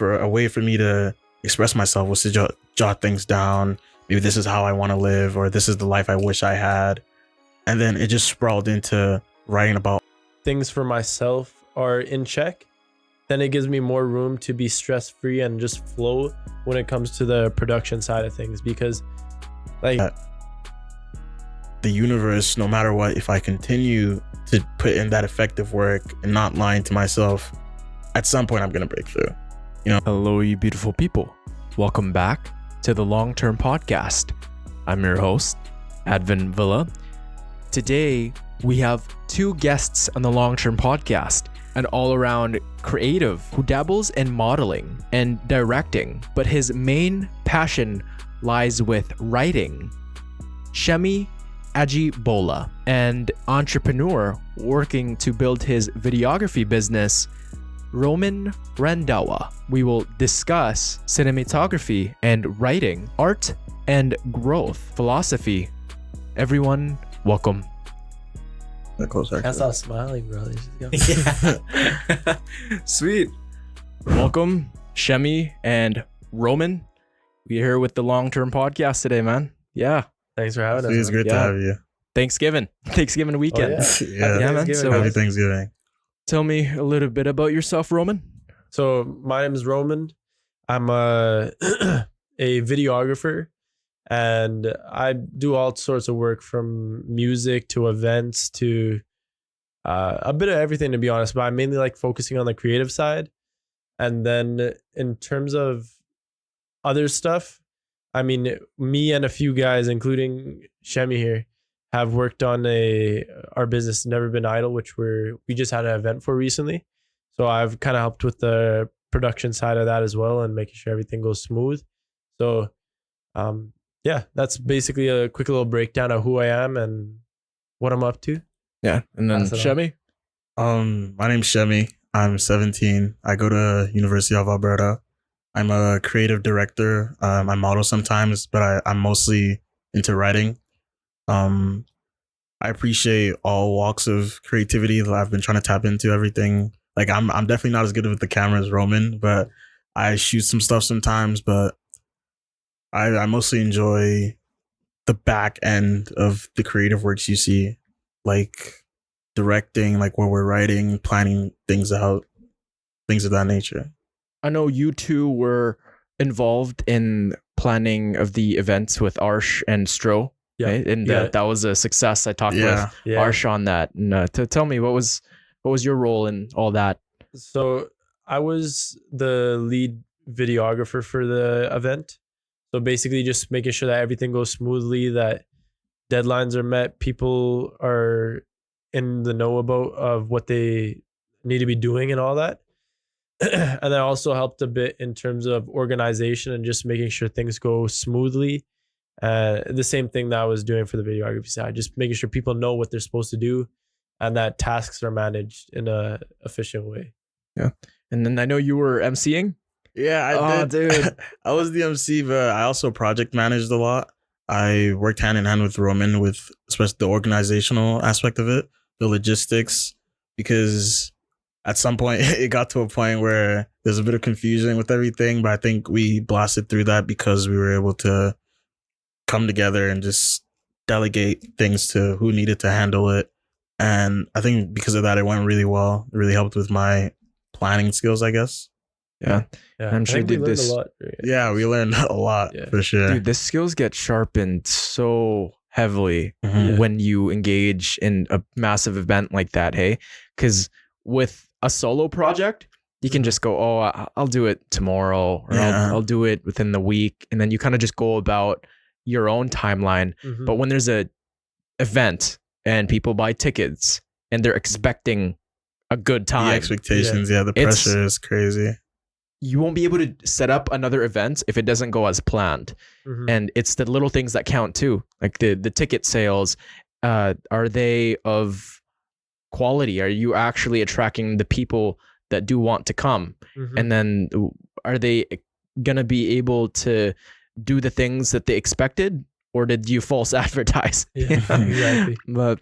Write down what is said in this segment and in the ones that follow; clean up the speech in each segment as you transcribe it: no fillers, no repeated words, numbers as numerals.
for a way for me to express myself was to jot things down. Maybe this is how I want to live, or this is the life I wish I had. And then it just sprawled into writing about things for myself are in check. Then it gives me more room to be stress-free and just flow when it comes to the production side of things, because like the universe, no matter what, if I continue to put in that effective work and not lying to myself, at some point I'm gonna break through. Hello, you beautiful people. Welcome back to the Long Term Podcast. I'm your host, Advin Villa. Today, we have two guests on the Long Term Podcast, an all-around creative who dabbles in modeling and directing, but his main passion lies with writing. Shemi Ajibola, and entrepreneur working to build his videography business, Roman Randhawa. We will discuss cinematography and writing, art and growth, philosophy. Everyone, welcome. Can't stop smiling, bro. Yeah. Sweet. Welcome, Shemi and Roman. We're here with the Long Term Podcast today, man. Yeah. Thanks for having us. It's great to have you. Thanksgiving weekend. Oh, Yeah, man. So happy Thanksgiving. tell me a little bit about yourself, Roman. So my name is Roman. I'm a videographer, and I do all sorts of work from music to events to a bit of everything, to be honest. But I mainly like focusing on the creative side. And then in terms of other stuff, I mean, me and a few guys, including Shemi here, have worked on our business Never Been Idle, which we just had an event for recently. So I've kind of helped with the production side of that as well and making sure everything goes smooth. So yeah, that's basically a quick little breakdown of who I am and what I'm up to. Yeah. And then Shemi. My name's Shemi. I'm 17. I go to University of Alberta. I'm a creative director. I model sometimes, but I'm mostly into writing. I appreciate all walks of creativity. I've been trying to tap into everything. Like I'm definitely not as good with the camera as Roman, but I shoot some stuff sometimes. But I mostly enjoy the back end of the creative works you see, like directing, like where we're writing, planning things out, things of that nature. I know you two were involved in planning of the events with Arsh and Stro. Yeah. Right? And that was a success. I talked with Arsh on that. And to tell me, what was your role in all that? So I was the lead videographer for the event. So basically just making sure that everything goes smoothly, that deadlines are met, people are in the know about of what they need to be doing and all that. And that also helped a bit in terms of organization and just making sure things go smoothly. The same thing that I was doing for the videography side, just making sure people know what they're supposed to do and that tasks are managed in a efficient way. Yeah. And then I know you were emceeing. Yeah, I did. Dude. I was the MC, but I also project managed a lot. I worked hand in hand with Roman with especially the organizational aspect of it, the logistics, because at some point it got to a point where there's a bit of confusion with everything, but I think we blasted through that because we were able to come together and just delegate things to who needed to handle it. And I think because of that, it went really well. It really helped with my planning skills, I guess. Yeah. I'm sure we learned this. a lot. Yeah, we learned a lot for sure. Dude, the skills get sharpened so heavily Mhm. when you engage in a massive event like that, hey? Because with a solo project, you can just go, oh, I'll do it tomorrow, or I'll do it within the week. And then you kind of just go about your own timeline. Mhm. But when there's a event and people buy tickets and they're expecting a good The time, expectations, the pressure is crazy. you won't be able to set up another event if it doesn't go as planned. Mhm. And it's the little things that count too. Like the ticket sales, are they of quality? Are you actually attracting the people that do want to come? Mhm. And then are they going to be able to do the things that they expected, or did you false advertise? Yeah, exactly. But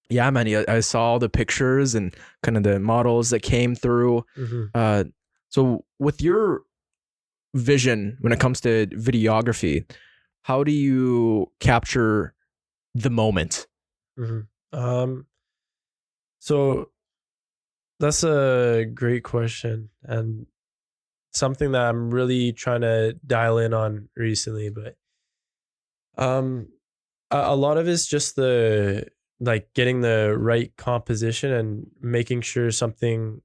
yeah, man, I saw all the pictures and kind of the models that came through. Mhm. So with your vision when it comes to videography, how do you capture the moment? So that's a great question and something that I'm really trying to dial in on recently. But a lot of it's just the like getting the right composition and making sure something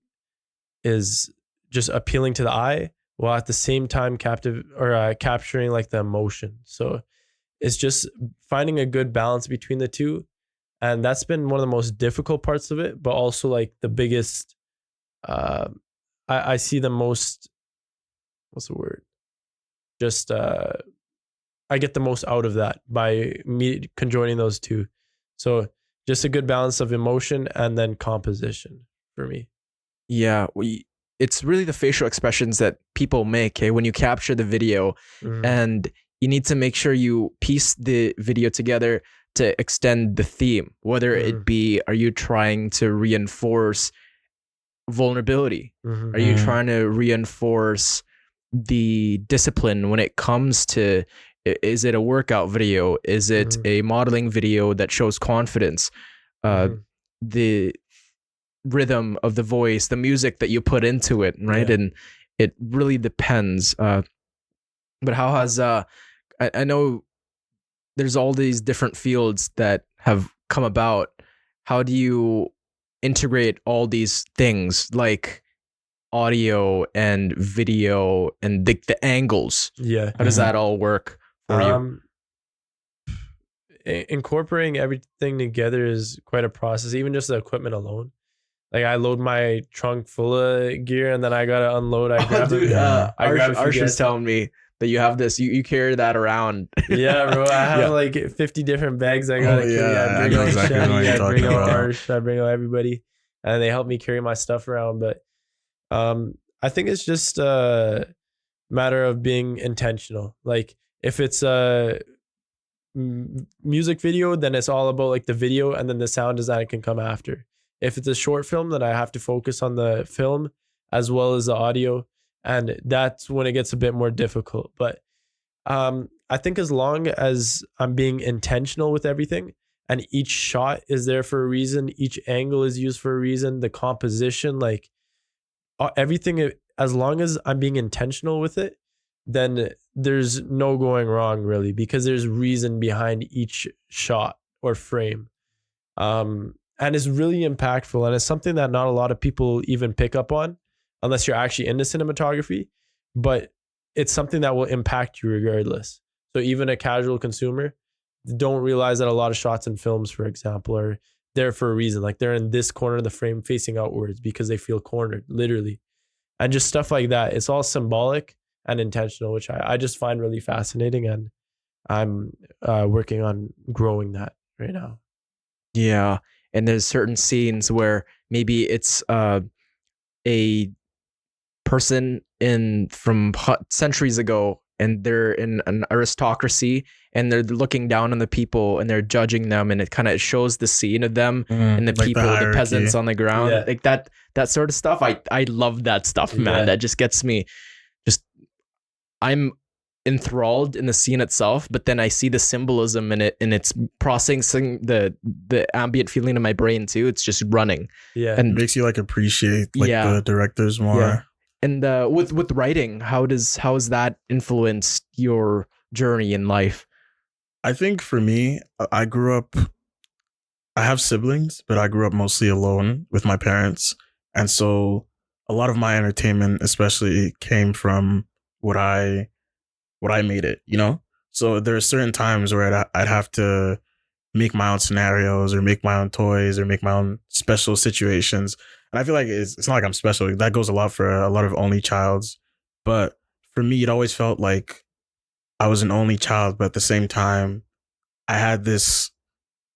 is just appealing to the eye while at the same time capturing like the emotion. So it's just finding a good balance between the two. And that's been one of the most difficult parts of it, but also like the biggest, uh, I see the most, what's the word? Just, I get the most out of that by me conjoining those two. So just a good balance of emotion and then composition for me. Yeah, it's really the facial expressions that people make, hey, when you capture the video, and you need to make sure you piece the video together to extend the theme, whether it be, are you trying to reinforce vulnerability? Are you trying to reinforce the discipline when it comes to, is it a workout video? Is it a modeling video that shows confidence? The rhythm of the voice, the music that you put into it, right? Yeah. And it really depends. But how has I know there's all these different fields that have come about. How do you integrate all these things like audio and video and the angles? Yeah. How does that all work for you? Incorporating everything together is quite a process, even just the equipment alone. Like I load my trunk full of gear and then I gotta unload. I grab dude, Arsh is telling me that you have this. You carry that around. Yeah, bro. I have like 50 different bags I gotta carry. I bring out Shemi, I bring out Arsh, I bring out everybody, and they help me carry my stuff around. But I think it's just a matter of being intentional. Like if it's a music video, then it's all about like the video, and then the sound design can come after. If it's a short film, then I have to focus on the film as well as the audio. And that's when it gets a bit more difficult. But I think as long as I'm being intentional with everything and each shot is there for a reason, each angle is used for a reason, the composition, like everything, as long as I'm being intentional with it, then there's no going wrong really, because there's reason behind each shot or frame. And it's really impactful, and it's something that not a lot of people even pick up on unless you're actually into cinematography, but it's something that will impact you regardless. So even a casual consumer don't realize that a lot of shots in films, for example, are there for a reason. Like they're in this corner of the frame facing outwards because they feel cornered, literally. And just stuff like that. It's all symbolic and intentional, which I just find really fascinating, and I'm working on growing that right now. Yeah. And there's certain scenes where maybe it's a person from centuries ago, and they're in an aristocracy, and they're looking down on the people and they're judging them, and it kind of shows the scene of them and the people, the peasants on the ground, like that sort of stuff. I love that stuff, man. That just gets me. I'm enthralled in the scene itself, but then I see the symbolism in it, and it's processing the ambient feeling in my brain too. It's just running. Yeah, and it makes you like appreciate the directors more. Yeah. And with writing, how has that influenced your journey in life? I think for me, I have siblings, but I grew up mostly alone with my parents, and so a lot of my entertainment especially came from what I made it, you know? So there are certain times where I'd have to make my own scenarios or make my own toys or make my own special situations. And I feel like it's not like I'm special. That goes a lot for a lot of only childs. But for me, it always felt like I was an only child, but at the same time, I had these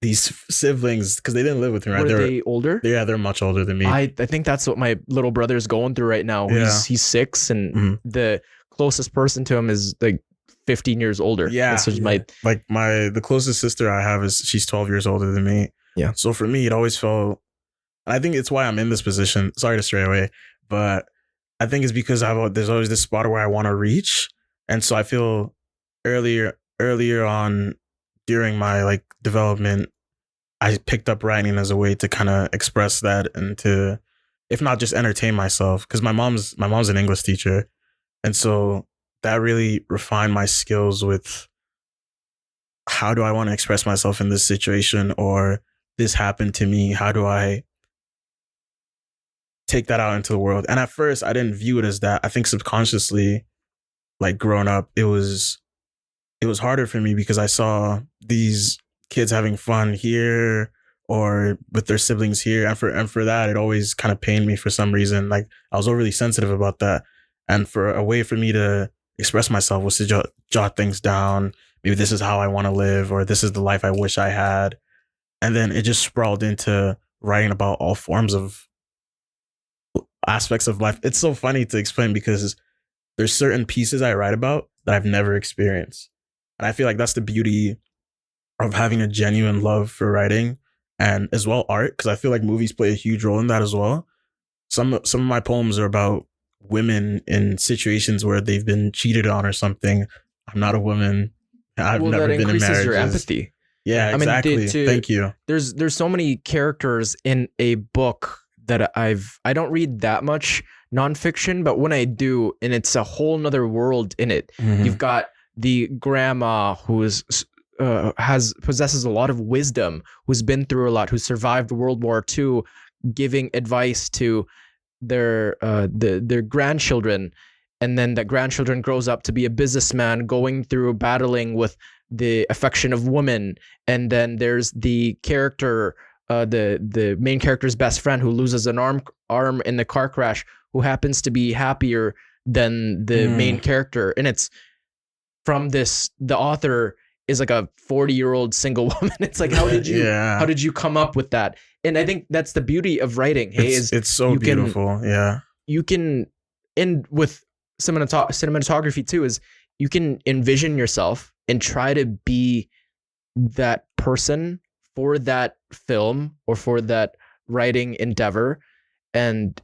siblings because they didn't live with me, right? Were they older? Yeah, they're much older than me. I think that's what my little brother's going through right now. Yeah. He's 6, and the closest person to him is like 15 years older. Yeah. So the closest sister I have she's 12 years older than me. Yeah. So for me, it always felt, and I think it's why I'm in this position. Sorry to stray away, but I think it's because there's always this spot where I want to reach, and so I feel earlier on during my like development, I picked up writing as a way to kind of express that and to, if not just entertain myself, because my mom's an English teacher, and so that really refined my skills with how do I want to express myself in this situation, or this happened to me. How do I take that out into the world? And at first, I didn't view it as that. I think subconsciously, like growing up, it was harder for me because I saw these kids having fun here or with their siblings here, and for that, it always kind of pained me for some reason. Like I was overly sensitive about that, and for a way for me to express myself was to jot things down. Maybe this is how I want to live, or this is the life I wish I had, and then it just sprawled into writing about all forms of aspects of life. It's so funny to explain because there's certain pieces I write about that I've never experienced. And I feel like that's the beauty of having a genuine love for writing and as well art, because I feel like movies play a huge role in that as well. Some of my poems are about women in situations where they've been cheated on or something. I'm not a woman. I've Well, never that been in increases your marriages. empathy. Yeah, I mean, exactly. Thank you. there's so many characters in a book that I don't read that much nonfiction, but when I do, and it's a whole nother world in it. Mhm. You've got the grandma who's possesses a lot of wisdom, who's been through a lot, who survived World War II, giving advice to their grandchildren, and then that grandchildren grows up to be a businessman going through battling with the affection of women. And then there's the character, the main character's best friend, who loses an arm in the car crash, who happens to be happier than the main character. And it's from this, the author is like a 40-year-old single woman. It's like, how did you come up with that? And I think that's the beauty of writing. Hey, it's so beautiful. You can, and with cinematography too, is you can envision yourself and try to be that person for that film or for that writing endeavor. And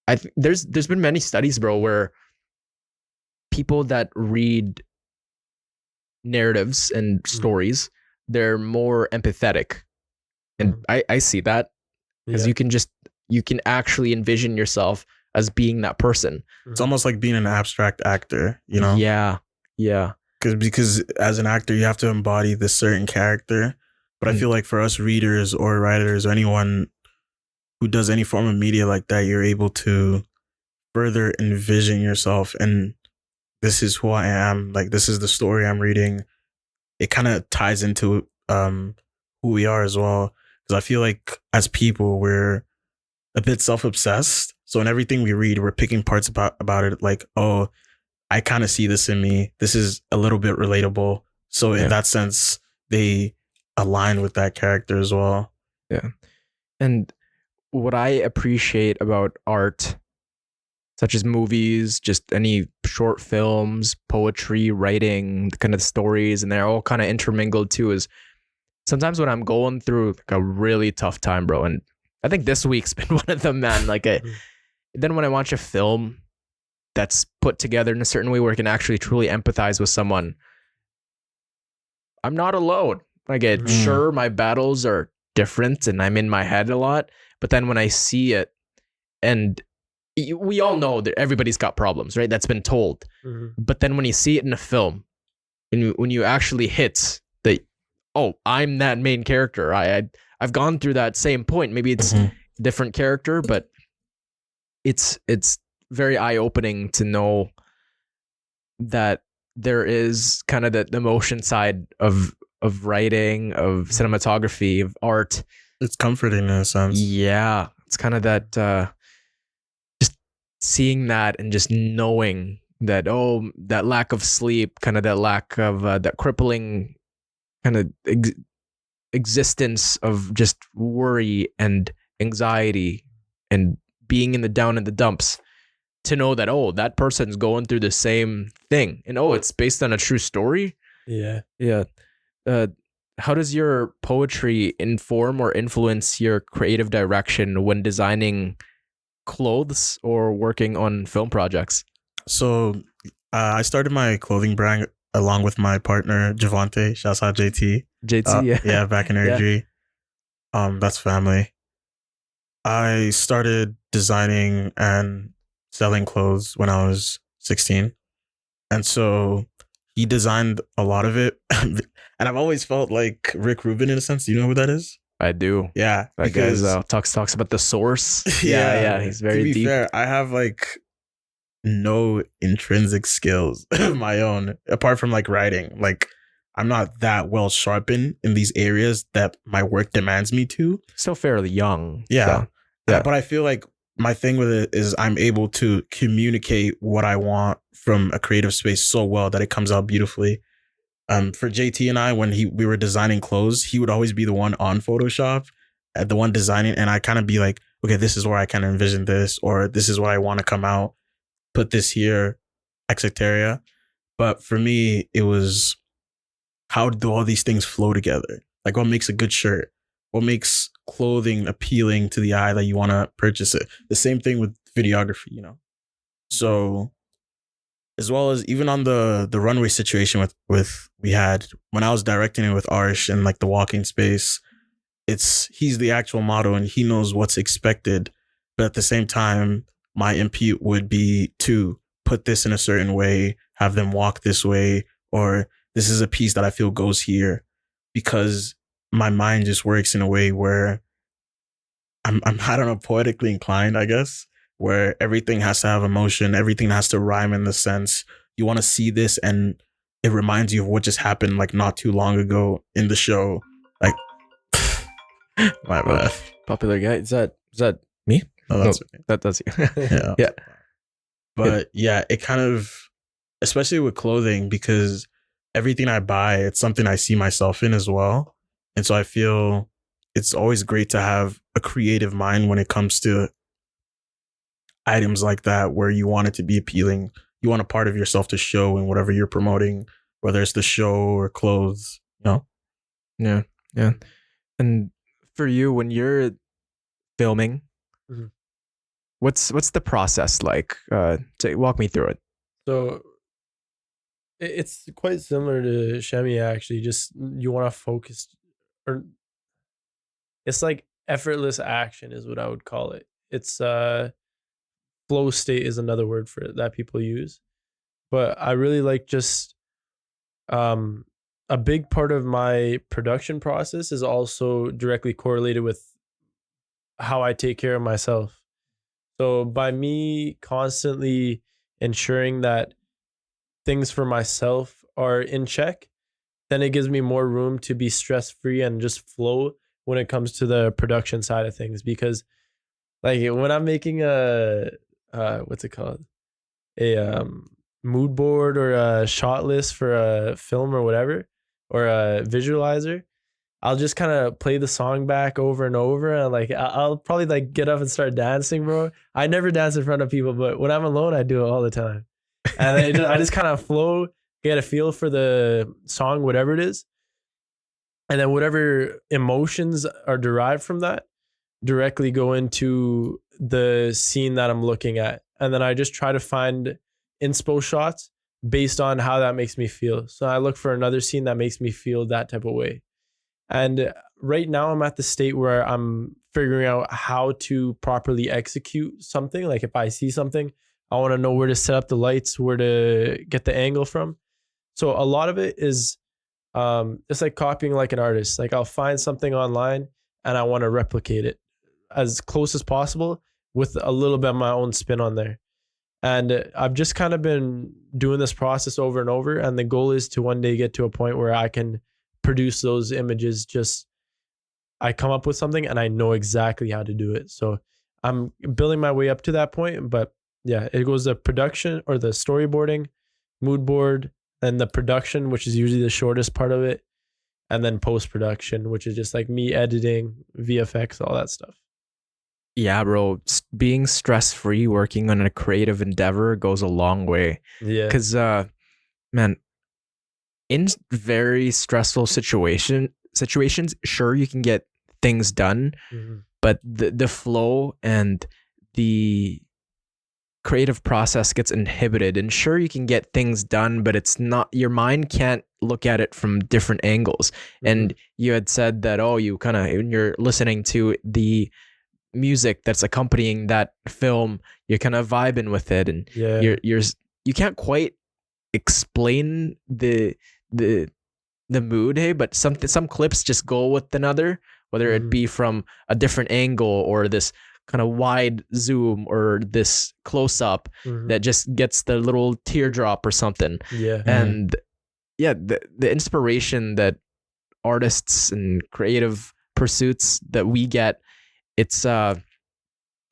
I think there's been many studies, bro, where people that read narratives and stories, they're more empathetic. And I see that because you can actually envision yourself as being that person. It's almost like being an abstract actor, you know? Yeah. Because as an actor, you have to embody this certain character. But I feel like for us readers or writers or anyone who does any form of media like that, you're able to further envision yourself. And this is who I am. Like, this is the story I'm reading. It kind of ties into who we are as well. Because I feel like as people, we're a bit self-obsessed. So in everything we read, we're picking parts about it. Like, oh, I kind of see this in me. This is a little bit relatable. So in that sense, they align with that character as well. Yeah. And what I appreciate about art, such as movies, just any short films, poetry, writing, kind of stories, and they're all kind of intermingled too, is sometimes when I'm going through like a really tough time, bro, and I think this week's been one of them, man. Like, then when I watch a film that's put together in a certain way where I can actually truly empathize with someone, I'm not alone. Like, sure, my battles are different and I'm in my head a lot, but then when I see it, and we all know that everybody's got problems, right? That's been told. But then when you see it in a film, and when you actually hit the, oh, I'm that main character. I've gone through that same point. Maybe it's a different character, but it's very eye-opening to know that there is kind of the emotion side of writing, of cinematography, of art. It's comforting in a sense. Yeah, it's kind of that just seeing that and just knowing that, oh, that lack of sleep, kind of that lack of that crippling kind of existence of just worry and anxiety and being in the down in the dumps, to know that, oh, that person's going through the same thing, and oh, it's based on a true story. Yeah. How does your poetry inform or influence your creative direction when designing clothes or working on film projects? So I started my clothing brand along with my partner Javante. Shouts out JT. JT, yeah. Yeah, back in Yeah. energy. That's family. I started designing and selling clothes when I was 16. And so he designed a lot of it. And I've always felt like Rick Rubin in a sense. Do you know who that is? I do. Yeah. That guy's Because talks about the source. yeah, Yeah, he's to very be deep. fair, I have like no intrinsic skills of my own apart from like writing. Like I'm not that well sharpened in these areas that my work demands me to. Still fairly young. Yeah. So, yeah. But I feel like my thing with it is I'm able to communicate what I want from a creative space so well that it comes out beautifully. For JT and I, when we were designing clothes, he would always be the one on Photoshop, the one designing, and I kind of be like, okay, this is where I kind of envision this, or this is where I want to come out, put this here, etc. But for me, it was how do all these things flow together? Like what makes a good shirt? What makes clothing appealing to the eye that you want to purchase it? The same thing with videography, you know? So as well as even on the runway situation with we had when I was directing it with Arsh and like the walking space, he's the actual model and he knows what's expected. But at the same time, my input would be to put this in a certain way, have them walk this way, or this is a piece that I feel goes here, because my mind just works in a way where I'm I don't know, poetically inclined, I guess, where everything has to have emotion, everything has to rhyme in the sense you want to see this and it reminds you of what just happened like not too long ago in the show. Like my bad. Popular guy. Is that me? No, that's okay. That's you. Yeah. Yeah. But yeah, it kind of, especially with clothing, because everything I buy, it's something I see myself in as well. And so I feel it's always great to have a creative mind when it comes to items like that, where you want it to be appealing. You want a part of yourself to show in whatever you're promoting, whether it's the show or clothes, you know? Yeah. Yeah. And for you, when you're filming, Mhm. what's the process like? Walk me through it. So it's quite similar to Shemi actually. Just you want to focus, or it's like effortless action is what I would call it. It's flow state is another word for it that people use. But I really like just um a big part of my production process is also directly correlated with how I take care of myself. So by me constantly ensuring that things for myself are in check, then it gives me more room to be stress free and just flow when it comes to the production side of things. Because like when I'm making a what's it called, a mood board or a shot list for a film or whatever, or a visualizer, I'll just kind of play the song back over and over, and like I'll probably like get up and start dancing, bro. I never dance in front of people, but when I'm alone, I do it all the time. And I just kind of flow, get a feel for the song, whatever it is, and then whatever emotions are derived from that directly go into the scene that I'm looking at, and then I just try to find inspo shots based on how that makes me feel. So I look for another scene that makes me feel that type of way. And right now I'm at the state where I'm figuring out how to properly execute something. Like if I see something, I want to know where to set up the lights, where to get the angle from. So a lot of it is it's like copying like an artist. Like I'll find something online and I want to replicate it as close as possible with a little bit of my own spin on there. And I've just kind of been doing this process over and over. And the goal is to one day get to a point where I can produce those images. Just I come up with something and I know exactly how to do it. So I'm building my way up to that point. But yeah, it goes the production or the storyboarding, mood board, and the production, which is usually the shortest part of it. And then post production, which is just like me editing, VFX, all that stuff. Yeah, bro. Being stress free, working on a creative endeavor goes a long way. Yeah. Because, man, in very stressful situations, sure you can get things done, Mm-hmm. but the flow and the creative process gets inhibited. And sure, you can get things done, but it's not, your mind can't look at it from different angles. And you had said that, oh, you kind of, when you're listening to the music that's accompanying that film, you're kind of vibing with it, and you can't quite explain the mood, hey, but some clips just go with another, whether it be from a different angle or this kind of wide zoom or this close up that just gets the little teardrop or something. And the inspiration that artists and creative pursuits that we get, it's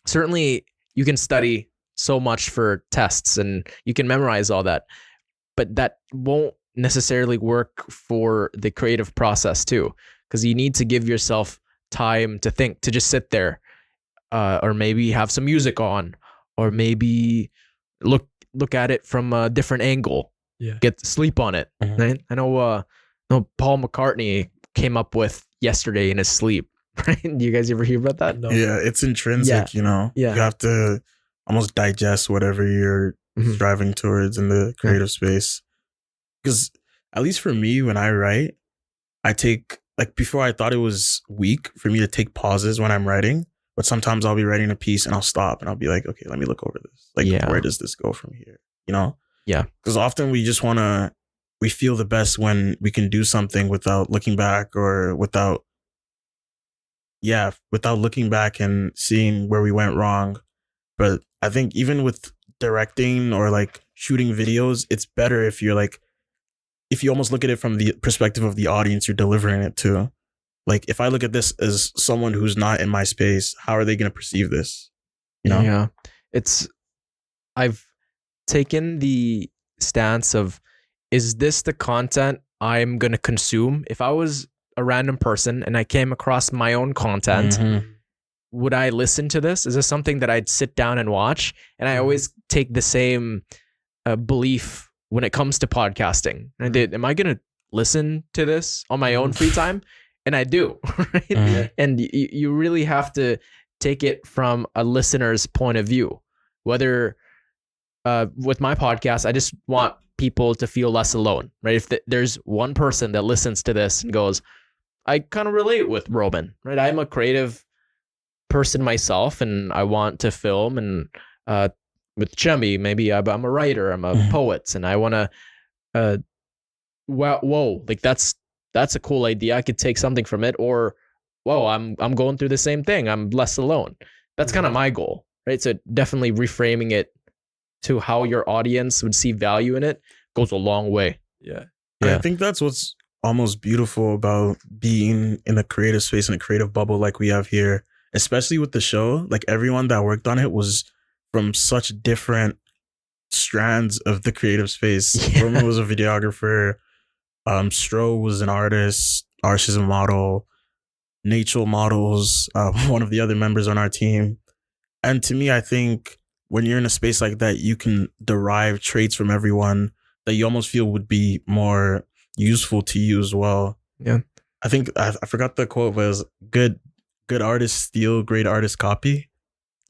certainly, you can study so much for tests and you can memorize all that, but that won't necessarily work for the creative process too, because you need to give yourself time to think, to just sit there, or maybe have some music on, or maybe look at it from a different angle, get sleep on it. Right? I know Paul McCartney came up with Yesterday in his sleep. Right? Do you guys ever hear about that? No. Yeah, it's intrinsic, you know. You have to almost digest whatever you're striving towards in the creative space. Because at least for me, when I write, I take, like, before I thought it was weak for me to take pauses when I'm writing, but sometimes I'll be writing a piece and I'll stop and I'll be like, okay, let me look over this. Like, where does this go from here? You know? Yeah. Because often we just we feel the best when we can do something without looking back, or without looking back and seeing where we went wrong. But I think even with directing or like shooting videos, it's better if you're like, if you almost look at it from the perspective of the audience you're delivering it to. Like, if I look at this as someone who's not in my space, how are they going to perceive this? You know? Yeah. I've taken the stance of, is this the content I'm going to consume? If I was a random person and I came across my own content, would I listen to this? Is this something that I'd sit down and watch? And I always take the same belief when it comes to podcasting. Am I going to listen to this on my own free time? And I do, right? And you really have to take it from a listener's point of view. Whether with my podcast, I just want people to feel less alone, right? If there's one person that listens to this and goes, I kind of relate with Roman, right? I'm a creative person myself and I want to film, and with Shemi, maybe I'm a writer, I'm a poet, and I want to, whoa, like that's a cool idea. I could take something from it, or whoa, I'm going through the same thing. I'm less alone. That's kind of my goal, right? So definitely reframing it to how your audience would see value in it goes a long way. Yeah. I think that's what's almost beautiful about being in a creative space, in a creative bubble like we have here, especially with the show. Like, everyone that worked on it was from such different strands of the creative space. Roman was a videographer. Stro was an artist. Arsh is a model. Nature models, one of the other members on our team. And to me, I think when you're in a space like that, you can derive traits from everyone that you almost feel would be more useful to you as well. Yeah. I think I forgot the quote, but it was good artists steal, great artists copy.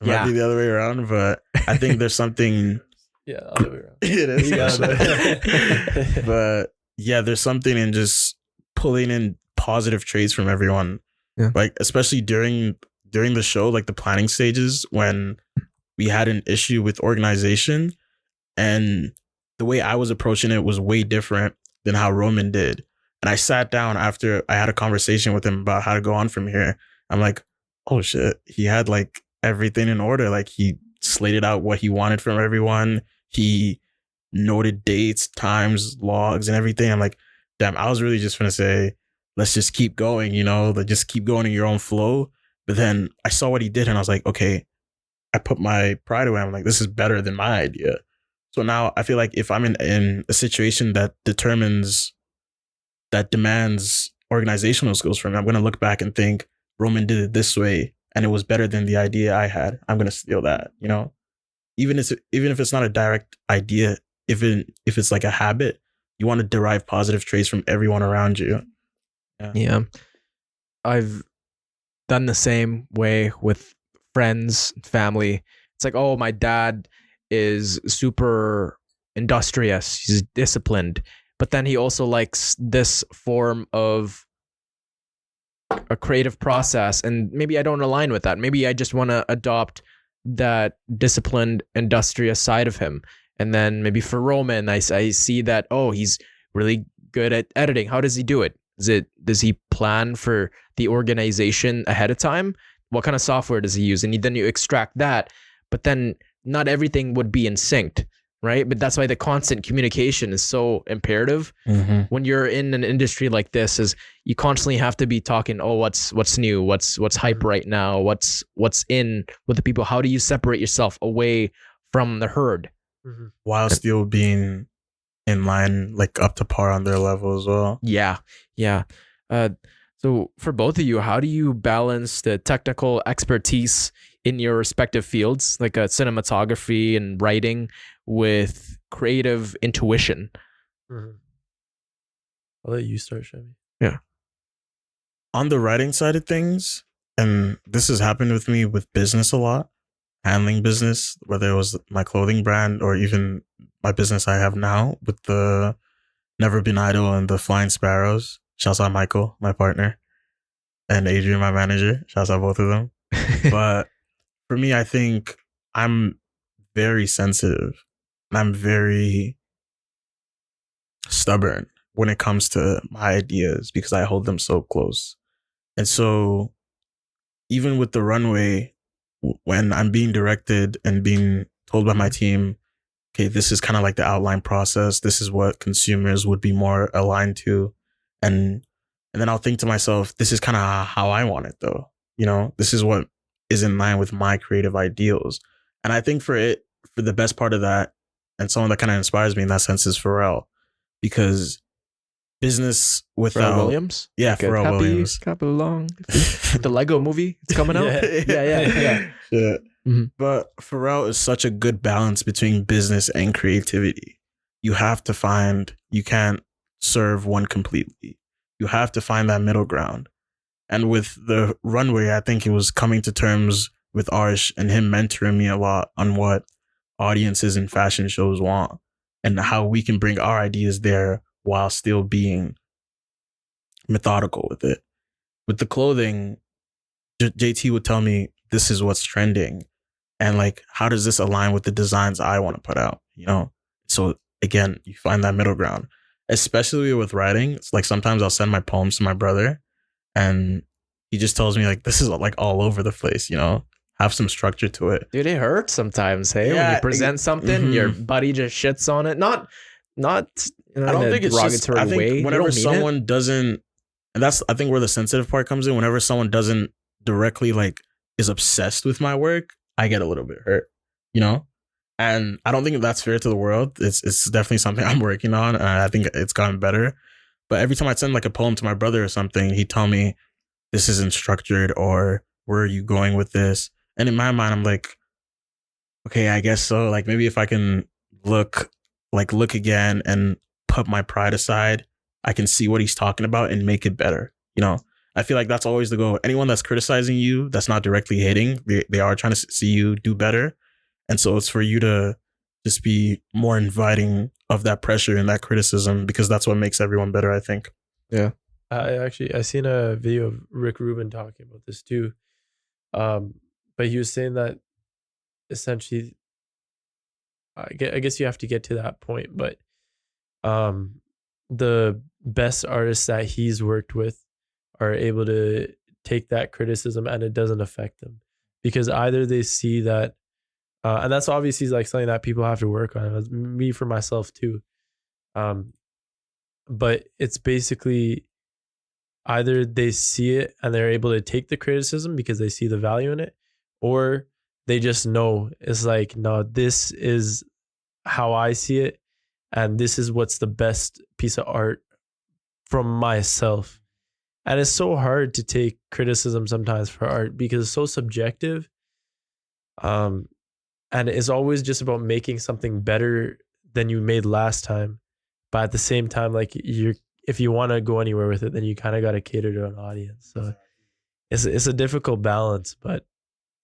It might be the other way around, but I think there's something. Yeah, other way around. It is. But yeah, there's something in just pulling in positive traits from everyone. Yeah. Like, especially during the show, like the planning stages, when we had an issue with organization, and the way I was approaching it was way different than how Roman did. And I sat down after I had a conversation with him about how to go on from here. I'm like, oh shit, he had like everything in order. Like, he slated out what he wanted from everyone. He noted dates, times, logs, and everything. I'm like, damn, I was really just gonna say, let's just keep going, you know, like just keep going in your own flow. But then I saw what he did and I was like, okay, I put my pride away. I'm like, this is better than my idea. So now I feel like if I'm in a situation that demands organizational skills from me, I'm going to look back and think, Roman did it this way and it was better than the idea I had. I'm going to steal that, you know, even if it's not a direct idea, if it's like a habit, you want to derive positive traits from everyone around you. Yeah. I've done the same way with friends, family. It's like, oh, my dad is super industrious, he's disciplined, but then he also likes this form of a creative process, and maybe I don't align with that. Maybe I just want to adopt that disciplined industrious side of him. And then maybe for Roman, I see that, oh, he's really good at editing. How does he do it? Does he plan for the organization ahead of time? What kind of software does he use? And then you extract that, but then not everything would be in sync, right? But that's why the constant communication is so imperative. When you're in an industry like this, is you constantly have to be talking, oh, what's new, what's hype right now, what's in with the people. How do you separate yourself away from the herd while still being in line, like up to par on their level as well? Yeah. So for both of you, how do you balance the technical expertise in your respective fields, like cinematography and writing, with creative intuition? I'll let you start, Shemi. Yeah. On the writing side of things, and this has happened with me with business a lot, handling business, whether it was my clothing brand or even my business I have now with the Never Been Idle and the Flying Sparrows. Shouts out Michael, my partner, and Adrian, my manager. Shouts out both of them. But for me, I think I'm very sensitive and I'm very stubborn when it comes to my ideas because I hold them so close. And so even with the runway, when I'm being directed and being told by my team, okay, this is kind of like the outline process. This is what consumers would be more aligned to. And then I'll think to myself, this is kind of how I want it though. You know, this is what is in line with my creative ideals. And I think for the best part of that, and someone that kind of inspires me in that sense is Pharrell, because business without Pharrell Williams? Yeah, Like Pharrell Williams. Happy along. The Lego movie, it's coming out. Yeah. But Pharrell is such a good balance between business and creativity. You can't serve one completely. You have to find that middle ground. And with the runway, I think it was coming to terms with Arsh and him mentoring me a lot on what audiences and fashion shows want and how we can bring our ideas there while still being methodical with it. With the clothing, JT would tell me, this is what's trending. And like, how does this align with the designs I want to put out? You know? So again, you find that middle ground, especially with writing. It's like sometimes I'll send my poems to my brother and he just tells me like, this is like all over the place, you know, have some structure to it. Dude, it hurts sometimes. Hey, when you present something, your buddy just shits on it. Not I don't think it's just, I think way. Whenever someone doesn't, and that's, I think where the sensitive part comes in, whenever someone doesn't directly like is obsessed with my work, I get a little bit hurt, you know? And I don't think that's fair to the world. It's definitely something I'm working on. And I think it's gotten better. But every time I send like a poem to my brother or something, he'd tell me, this isn't structured, or where are you going with this? And in my mind, I'm like, okay, I guess so. Like maybe if I can look again and put my pride aside, I can see what he's talking about and make it better. You know, I feel like that's always the goal. Anyone that's criticizing you, that's not directly hating, they are trying to see you do better. And so it's for you to just be more inviting of that pressure and that criticism, because that's what makes everyone better, I think. Yeah. I seen a video of Rick Rubin talking about this too. But he was saying that essentially, I guess you have to get to that point, but the best artists that he's worked with are able to take that criticism and it doesn't affect them, because either they see that, and that's obviously like something that people have to work on. That's me for myself too. But it's basically either they see it and they're able to take the criticism because they see the value in it, or they just know it's like, no, this is how I see it, and this is what's the best piece of art from myself. And it's so hard to take criticism sometimes for art because it's so subjective. And it's always just about making something better than you made last time. But at the same time, like if you want to go anywhere with it, then you kind of got to cater to an audience. So it's a difficult balance, but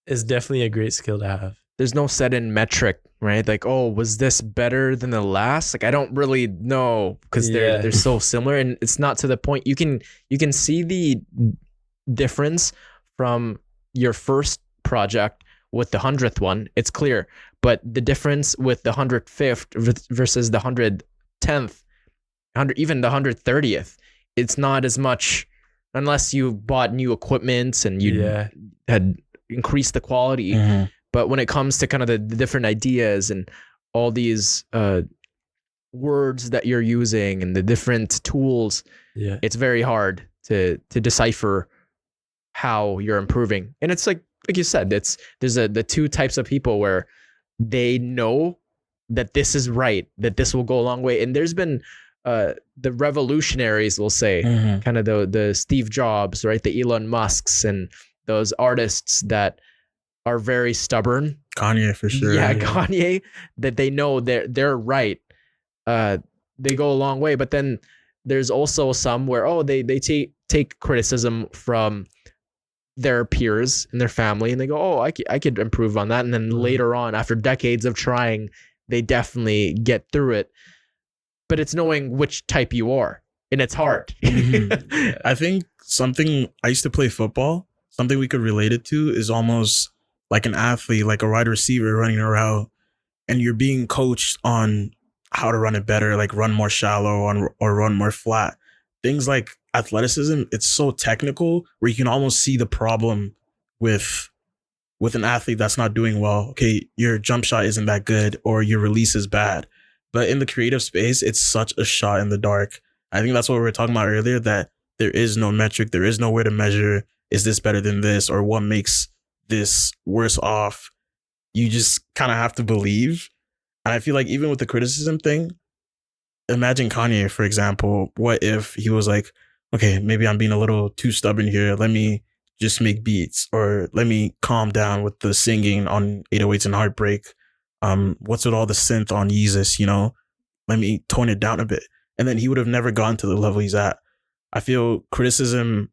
it's definitely a great skill to have. there's no set in metric, right? Like, oh, was this better than the last? Like, I don't really know because they're so similar, and it's not to the point. You can see the difference from your first project with the 100th one. It's clear, but the difference with the 105th versus the 110th, even the 130th, it's not as much unless you bought new equipment and you had increased the quality. Mm-hmm. But when it comes to kind of the different ideas and all these words that you're using and the different tools, it's very hard to decipher how you're improving. And it's like you said, there's the two types of people where they know that this is right, that this will go a long way. And there's been the revolutionaries, we'll say, kind of the Steve Jobs, right? The Elon Musks and those artists that are very stubborn. Kanye for sure. Yeah, Kanye, that they know they're right. They go a long way. But then there's also some where they take criticism from their peers and their family, and they go, I could improve on that. And then later on, after decades of trying, they definitely get through it. But it's knowing which type you are, and it's hard. I think something, I used to play football. Something we could relate it to is almost like an athlete, like a wide receiver running a route, and you're being coached on how to run it better, like run more shallow or run more flat. Things like athleticism, it's so technical where you can almost see the problem with an athlete that's not doing well. Okay, your jump shot isn't that good or your release is bad. But in the creative space, it's such a shot in the dark. I think that's what we were talking about earlier, that there is no metric. There is no way to measure, is this better than this, or what makes this worse off? You just kind of have to believe. And I feel like even with the criticism thing, imagine Kanye, for example. What if he was like, okay, maybe I'm being a little too stubborn here. Let me just make beats, or let me calm down with the singing on 808s and Heartbreak. What's with all the synth on Yeezus, let me tone it down a bit. And then he would have never gone to the level he's at. I feel criticism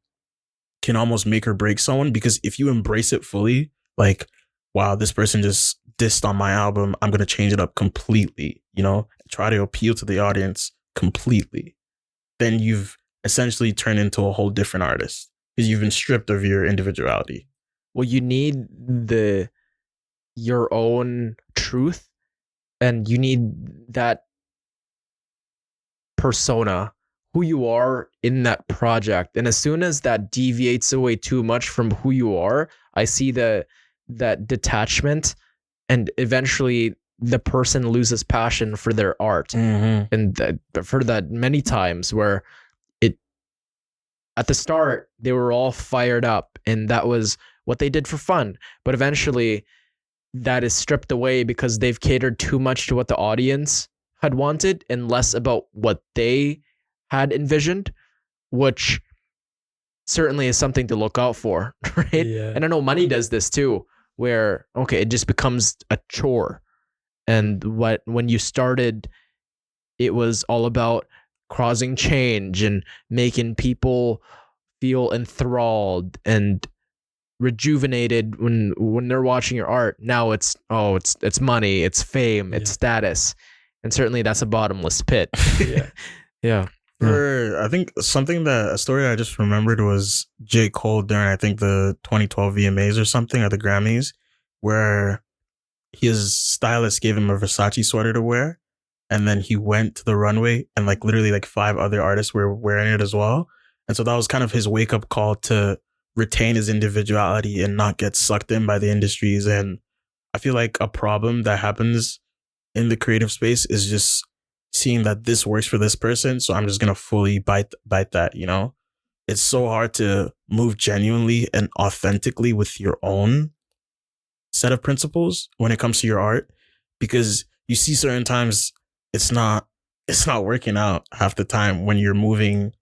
can almost make or break someone, because if you embrace it fully, like, wow, this person just dissed on my album, I'm going to change it up completely, try to appeal to the audience completely. Then you've essentially turned into a whole different artist because you've been stripped of your individuality. Well, you need your own truth, and you need that persona, who you are in that project. And as soon as that deviates away too much from who you are, I see that detachment, and eventually the person loses passion for their art. And I've heard that many times, where at the start they were all fired up and that was what they did for fun, but eventually that is stripped away because they've catered too much to what the audience had wanted and less about what they had envisioned, which certainly is something to look out for, right? Yeah. And I know money does this too, where, okay, it just becomes a chore. And when you started, it was all about causing change and making people feel enthralled and rejuvenated when they're watching your art. Now it's money, it's fame, it's status, and certainly that's a bottomless pit. Yeah. I think a story I just remembered was J. Cole during, I think, the 2012 VMAs or something, or the Grammys, where his stylist gave him a Versace sweater to wear, and then he went to the runway and like literally like 5 other artists were wearing it as well. And so that was kind of his wake up call to retain his individuality and not get sucked in by the industries. And I feel like a problem that happens in the creative space is just seeing that this works for this person, so I'm just going to fully bite that, It's so hard to move genuinely and authentically with your own set of principles when it comes to your art, because you see certain times it's not working out half the time when you're moving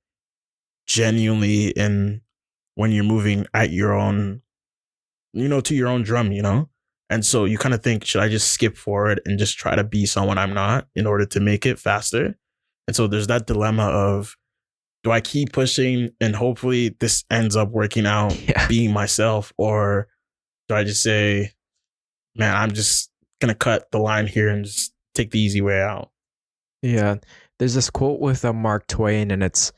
genuinely and when you're moving at your own, to your own drum, And so you kind of think, should I just skip forward and just try to be someone I'm not in order to make it faster? And so there's that dilemma of, do I keep pushing and hopefully this ends up working out being myself, or do I just say, man, I'm just gonna cut the line here and just take the easy way out. Yeah. There's this quote with Mark Twain, and it's,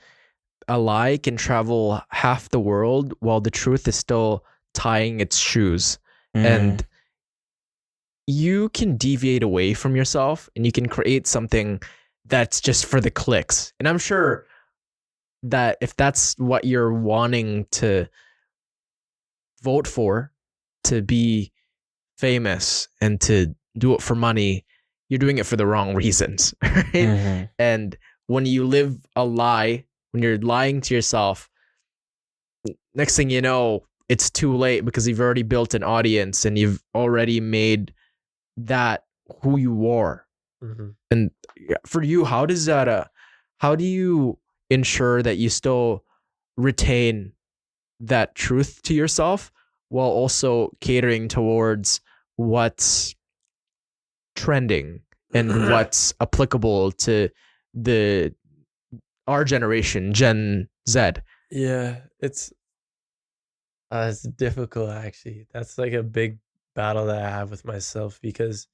a lie can travel half the world while the truth is still tying its shoes. And you can deviate away from yourself and you can create something that's just for the clicks. And I'm sure that if that's what you're wanting to vote for, to be famous and to do it for money, you're doing it for the wrong reasons, right? And when you live a lie, when you're lying to yourself, next thing you know, it's too late because you've already built an audience and you've already made that who you are. And for you, how does that how do you ensure that you still retain that truth to yourself while also catering towards what's trending and what's applicable to the our generation, Gen Z? Yeah, it's difficult actually. That's like a big battle that I have with myself because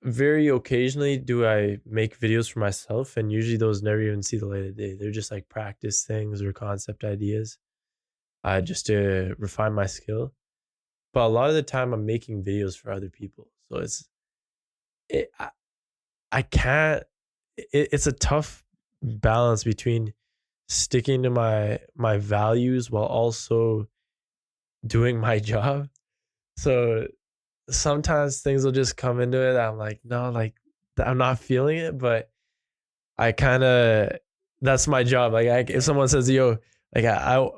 very occasionally do I make videos for myself, and usually those never even see the light of day. They're just like practice things or concept ideas, just to refine my skill. But a lot of the time, I'm making videos for other people, so it, I, I can't. It's a tough balance between sticking to my values while also doing my job. So sometimes things will just come into it. I'm like, no, like I'm not feeling it, but I kind of, that's my job. Like if someone says, yo, like I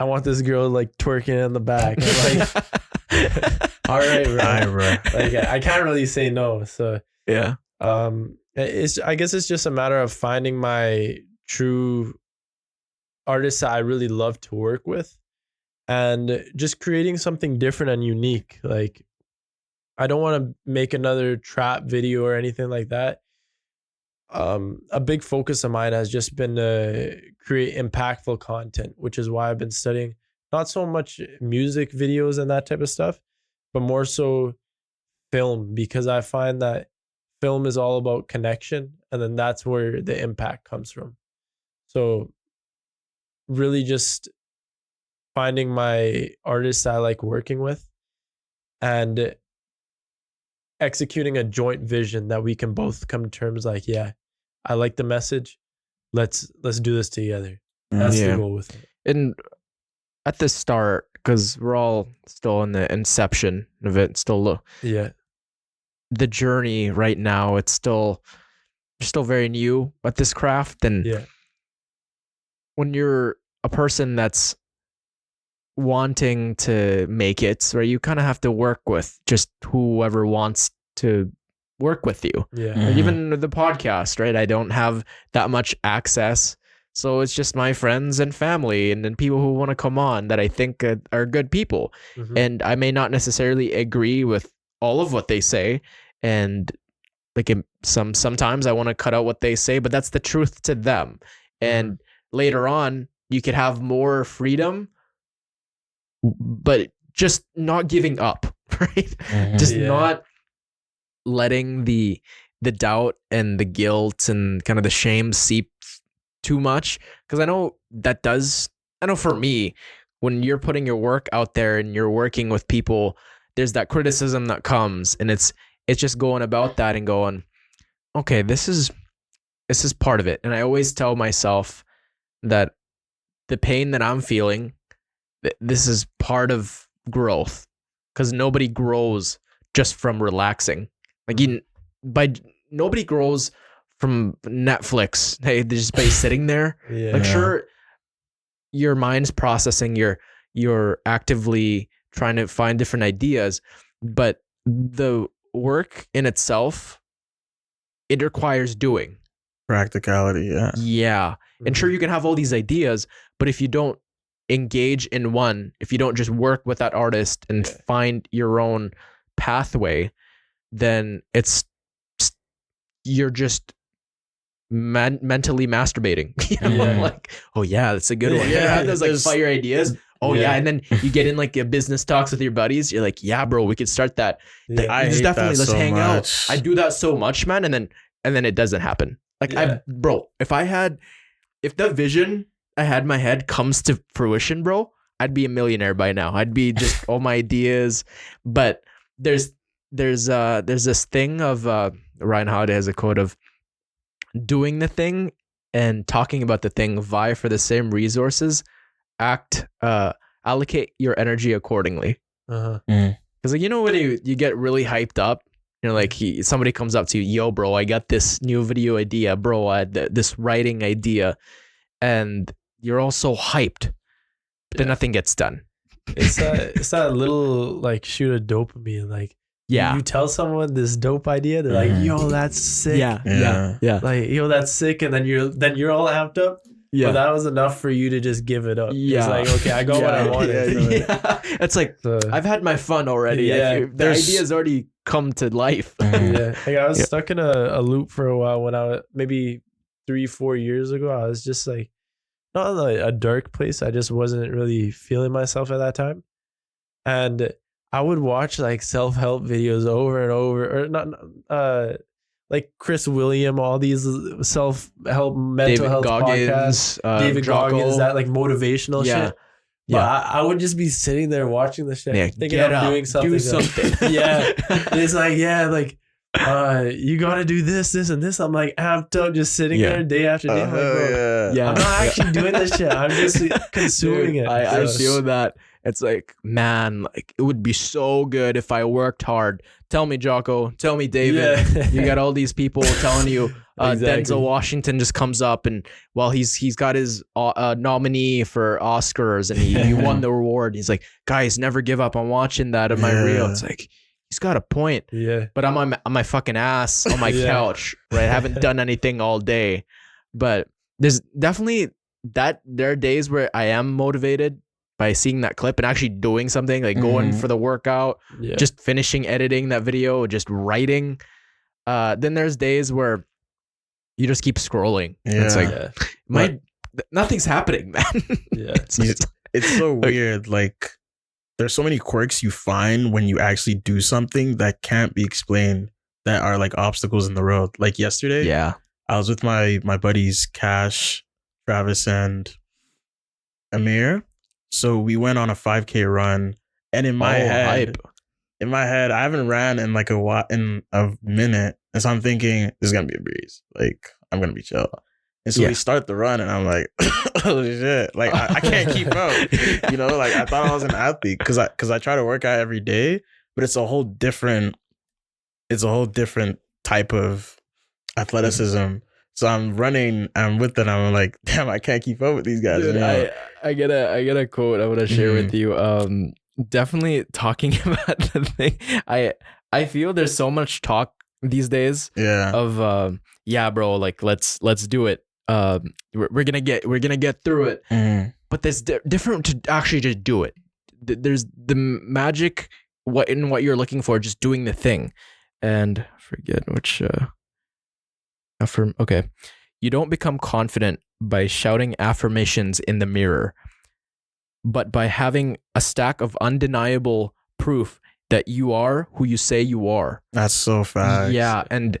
want this girl like twerking in the back, I'm like, all right, bro. Like I can't really say no. So Yeah. I guess it's just a matter of finding my true artists that I really love to work with and just creating something different and unique. Like I don't want to make another trap video or anything like that. A big focus of mine has just been to create impactful content, which is why I've been studying not so much music videos and that type of stuff, but more so film, because I find that film is all about connection, and then that's where the impact comes from. So really just finding my artists I like working with and executing a joint vision that we can both come to terms like, yeah, I like the message. Let's do this together. That's the goal with it. And at the start, because we're all still in the inception of it, still the journey right now, it's still very new at this craft. And when you're a person that's wanting to make it, right, you kind of have to work with just whoever wants to work with you. Like even the podcast, right? I don't have that much access, so it's just my friends and family and then people who want to come on that I think are good people. And I may not necessarily agree with all of what they say, and like sometimes I want to cut out what they say, but that's the truth to them. And later on you could have more freedom, but just not giving up, right? Just not letting the doubt and the guilt and kind of the shame seep too much. Because I know for me, when you're putting your work out there and you're working with people, there's that criticism that comes, and it's just going about that and going, okay, this is part of it. And I always tell myself that the pain that I'm feeling, this is part of growth, because nobody grows just from relaxing. Like nobody grows from Netflix. Hey, just by sitting there. Sure, your mind's processing, you're actively trying to find different ideas, but the work in itself, it requires doing. Practicality, Yeah. And sure, you can have all these ideas, but if you don't engage in one, if you don't just work with that artist and find your own pathway, then you're just mentally masturbating. Like, oh yeah, that's a good one. I have those like fire ideas, Oh yeah. Yeah. And then you get in like a business talks with your buddies. You're like, yeah, bro, we could start that. Like, I just hate definitely that let's so hang out. much. I do that so much, man. And then it doesn't happen. Like Yeah. bro, if the vision I had in my head comes to fruition, bro, I'd be a millionaire by now. I'd be just all my ideas. But there's this thing of Ryan Holiday has a quote of doing the thing and talking about the thing vie for the same resources. Allocate your energy accordingly. Uh-huh. Because like, you know, when you get really hyped up, you know, like somebody comes up to you, yo, bro, I got this new video idea, bro, I had this writing idea, and you're all so hyped, but then nothing gets done. It's that little like shoot of dopamine. Like Yeah. you tell someone this dope idea, they're like, yo, that's sick. Yeah. Like, yo, that's sick, and then you're all amped up. Yeah. But that was enough for you to just give it up. Yeah. It's like, okay, I got what I wanted. Yeah. It's like, So, I've had my fun already. Yeah. The idea's already come to life. yeah. Like I was stuck in a loop for a while when I was maybe 3-4 years ago. I was just like, not in like a dark place. I just wasn't really feeling myself at that time. And I would watch like self-help videos over and over, or not, like Chris William, all these self-help mental David health Goggins, podcasts, David Jocko. Goggins, that like motivational Yeah. shit. But I would just be sitting there watching the shit, Yeah, thinking get I'm up, doing something. do something. Yeah. It's like, you got to do this, and this. I'm like amped up, just sitting there day after day. I'm like, bro, Yeah. I'm not actually doing this shit. I'm just consuming Dude, it. I So- feel that. It's like, man, like it would be so good if I worked hard. Tell me, Jocko. Tell me, David. Yeah. You got all these people telling you. Exactly. Denzel Washington just comes up, and while he's got his nominee for Oscars, and he won the award. He's like, guys, never give up on watching that in my reel. It's like, he's got a point. Yeah. But I'm on my fucking ass on my Yeah. couch, right? I haven't done anything all day. But there's definitely there are days where I am motivated by seeing that clip and actually doing something, like going for the workout, Yeah. just finishing editing that video, just writing. Then there's days where you just keep scrolling. Yeah. It's like nothing's happening, man. Yeah. It's so weird. Like, there's so many quirks you find when you actually do something that can't be explained, that are like obstacles in the road. Like yesterday, Yeah. I was with my buddies Cash, Travis, and Amir. So we went on a 5K run, and in my head, I haven't ran in like in a minute, and so I'm thinking this is gonna be a breeze. Like, I'm gonna be chill. And so we start the run, and I'm like, oh shit! Like I can't keep up. You know, like I thought I was an athlete because I try to work out every day, but it's a whole different type of athleticism. So I'm running, I'm with it. I'm like, damn, I can't keep up with these guys. Dude, anymore. I get a quote I want to share with you. Definitely talking about the thing. I feel there's so much talk these days of yeah, bro, like let's do it. We're gonna get through it. But there's different to actually just do it. There's the magic what you're looking for, just doing the thing. And I forget which okay. You don't become confident by shouting affirmations in the mirror, but by having a stack of undeniable proof that you are who you say you are. That's so fast. Yeah, and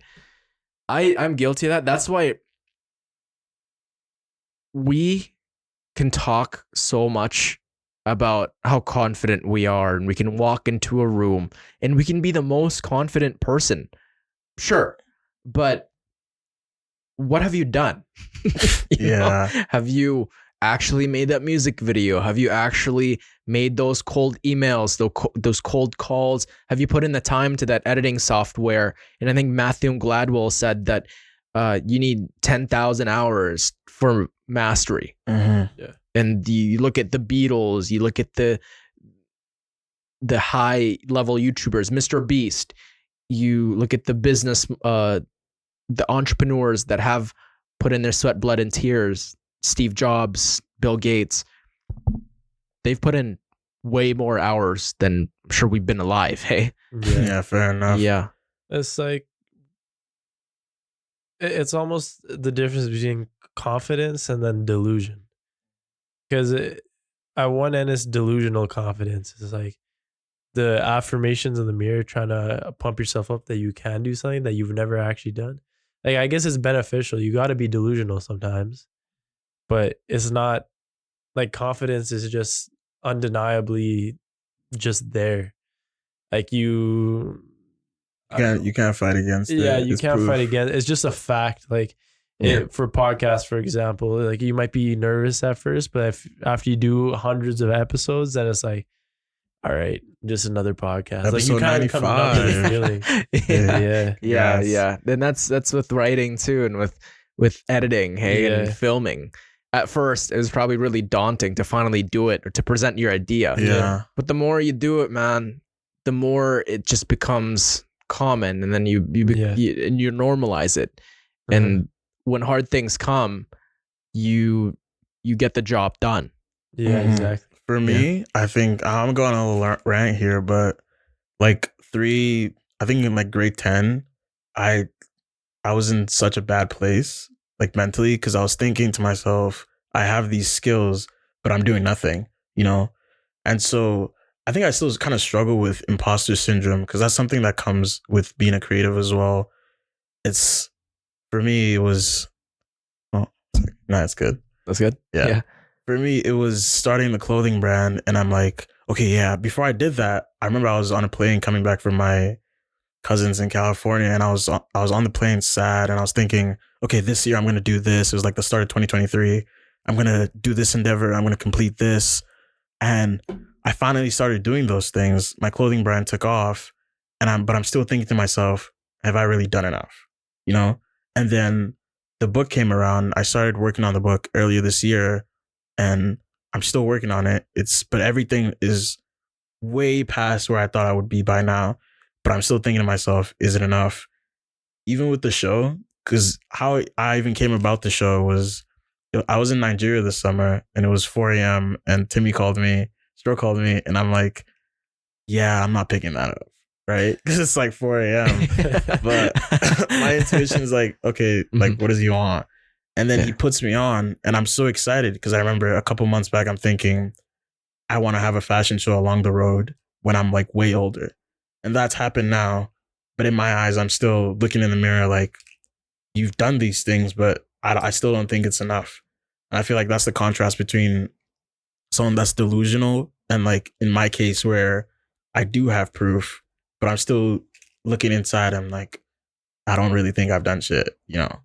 I'm guilty of that. That's why we can talk so much about how confident we are, and we can walk into a room and we can be the most confident person. Sure, but what have you done? Yeah. Have you actually made that music video? Have you actually made those cold emails, those cold calls? Have you put in the time to that editing software? And I think Matthew Gladwell said that you need 10,000 hours for mastery. Mm-hmm. Yeah. And you look at the Beatles, you look at the high level YouTubers, Mr. Beast, you look at the business, the entrepreneurs that have put in their sweat, blood, and tears, Steve Jobs, Bill Gates, they've put in way more hours than I'm sure we've been alive. Hey, Yeah, fair enough. yeah, It's like, it's almost the difference between confidence and then delusion. Because at one end it's delusional confidence. It's like the affirmations in the mirror trying to pump yourself up that you can do something that you've never actually done. Like, I guess it's beneficial. You got to be delusional sometimes, but it's not like confidence is just undeniably just there. Like I don't know. You can't fight against Yeah, it. you It's can't fight proof. against. It's just a fact. Like Yeah. for podcasts, for example, like you might be nervous at first, but if after you do hundreds of episodes, then it's like, all right, just another podcast. Like you Episode kind of come numb to the 95. feeling. yeah. Yeah, Yeah, Yes. yeah. Then that's with writing too, and with editing, hey, and Yeah. filming. At first, it was probably really daunting to finally do it or to present your idea. Yeah. But the more you do it, man, the more it just becomes common, and then Yeah. you normalize it. Uh-huh. And when hard things come, you get the job done. Yeah, Mhm. exactly. For me, I think I'm going on a little rant here, but like I think in like grade 10, I was in such a bad place, like mentally, because I was thinking to myself, I have these skills, but I'm doing nothing, you know? And so I think I still kind of struggle with imposter syndrome because that's something that comes with being a creative as well. It's for me, it was, oh, no, it's good. That's good. Yeah. For me, it was starting the clothing brand. And I'm like, okay, yeah, before I did that, I remember I was on a plane coming back from my cousins in California, and I was on the plane sad, and I was thinking, okay, this year I'm gonna do this. It was like the start of 2023. I'm gonna do this endeavor. I'm gonna complete this, and I finally started doing those things. My clothing brand took off, but I'm still thinking to myself, have I really done enough? You know? And then the book came around. I started working on the book earlier this year, and I'm still working on it. But everything is way past where I thought I would be by now. But I'm still thinking to myself, is it enough? Even with the show, because how I even came about the show was I was in Nigeria this summer, and it was 4 a.m. and Stro called me, and I'm like, yeah, I'm not picking that up, right? Because it's like 4 a.m. But my intuition is like, okay, like, what does he want? And then he puts me on, and I'm so excited because I remember a couple months back, I'm thinking, I want to have a fashion show along the road when I'm like way older. And that's happened now. But in my eyes, I'm still looking in the mirror like, you've done these things, but I still don't think it's enough. And I feel like that's the contrast between someone that's delusional and, like, in my case, where I do have proof, but I'm still looking inside. I'm like, I don't really think I've done shit, you know?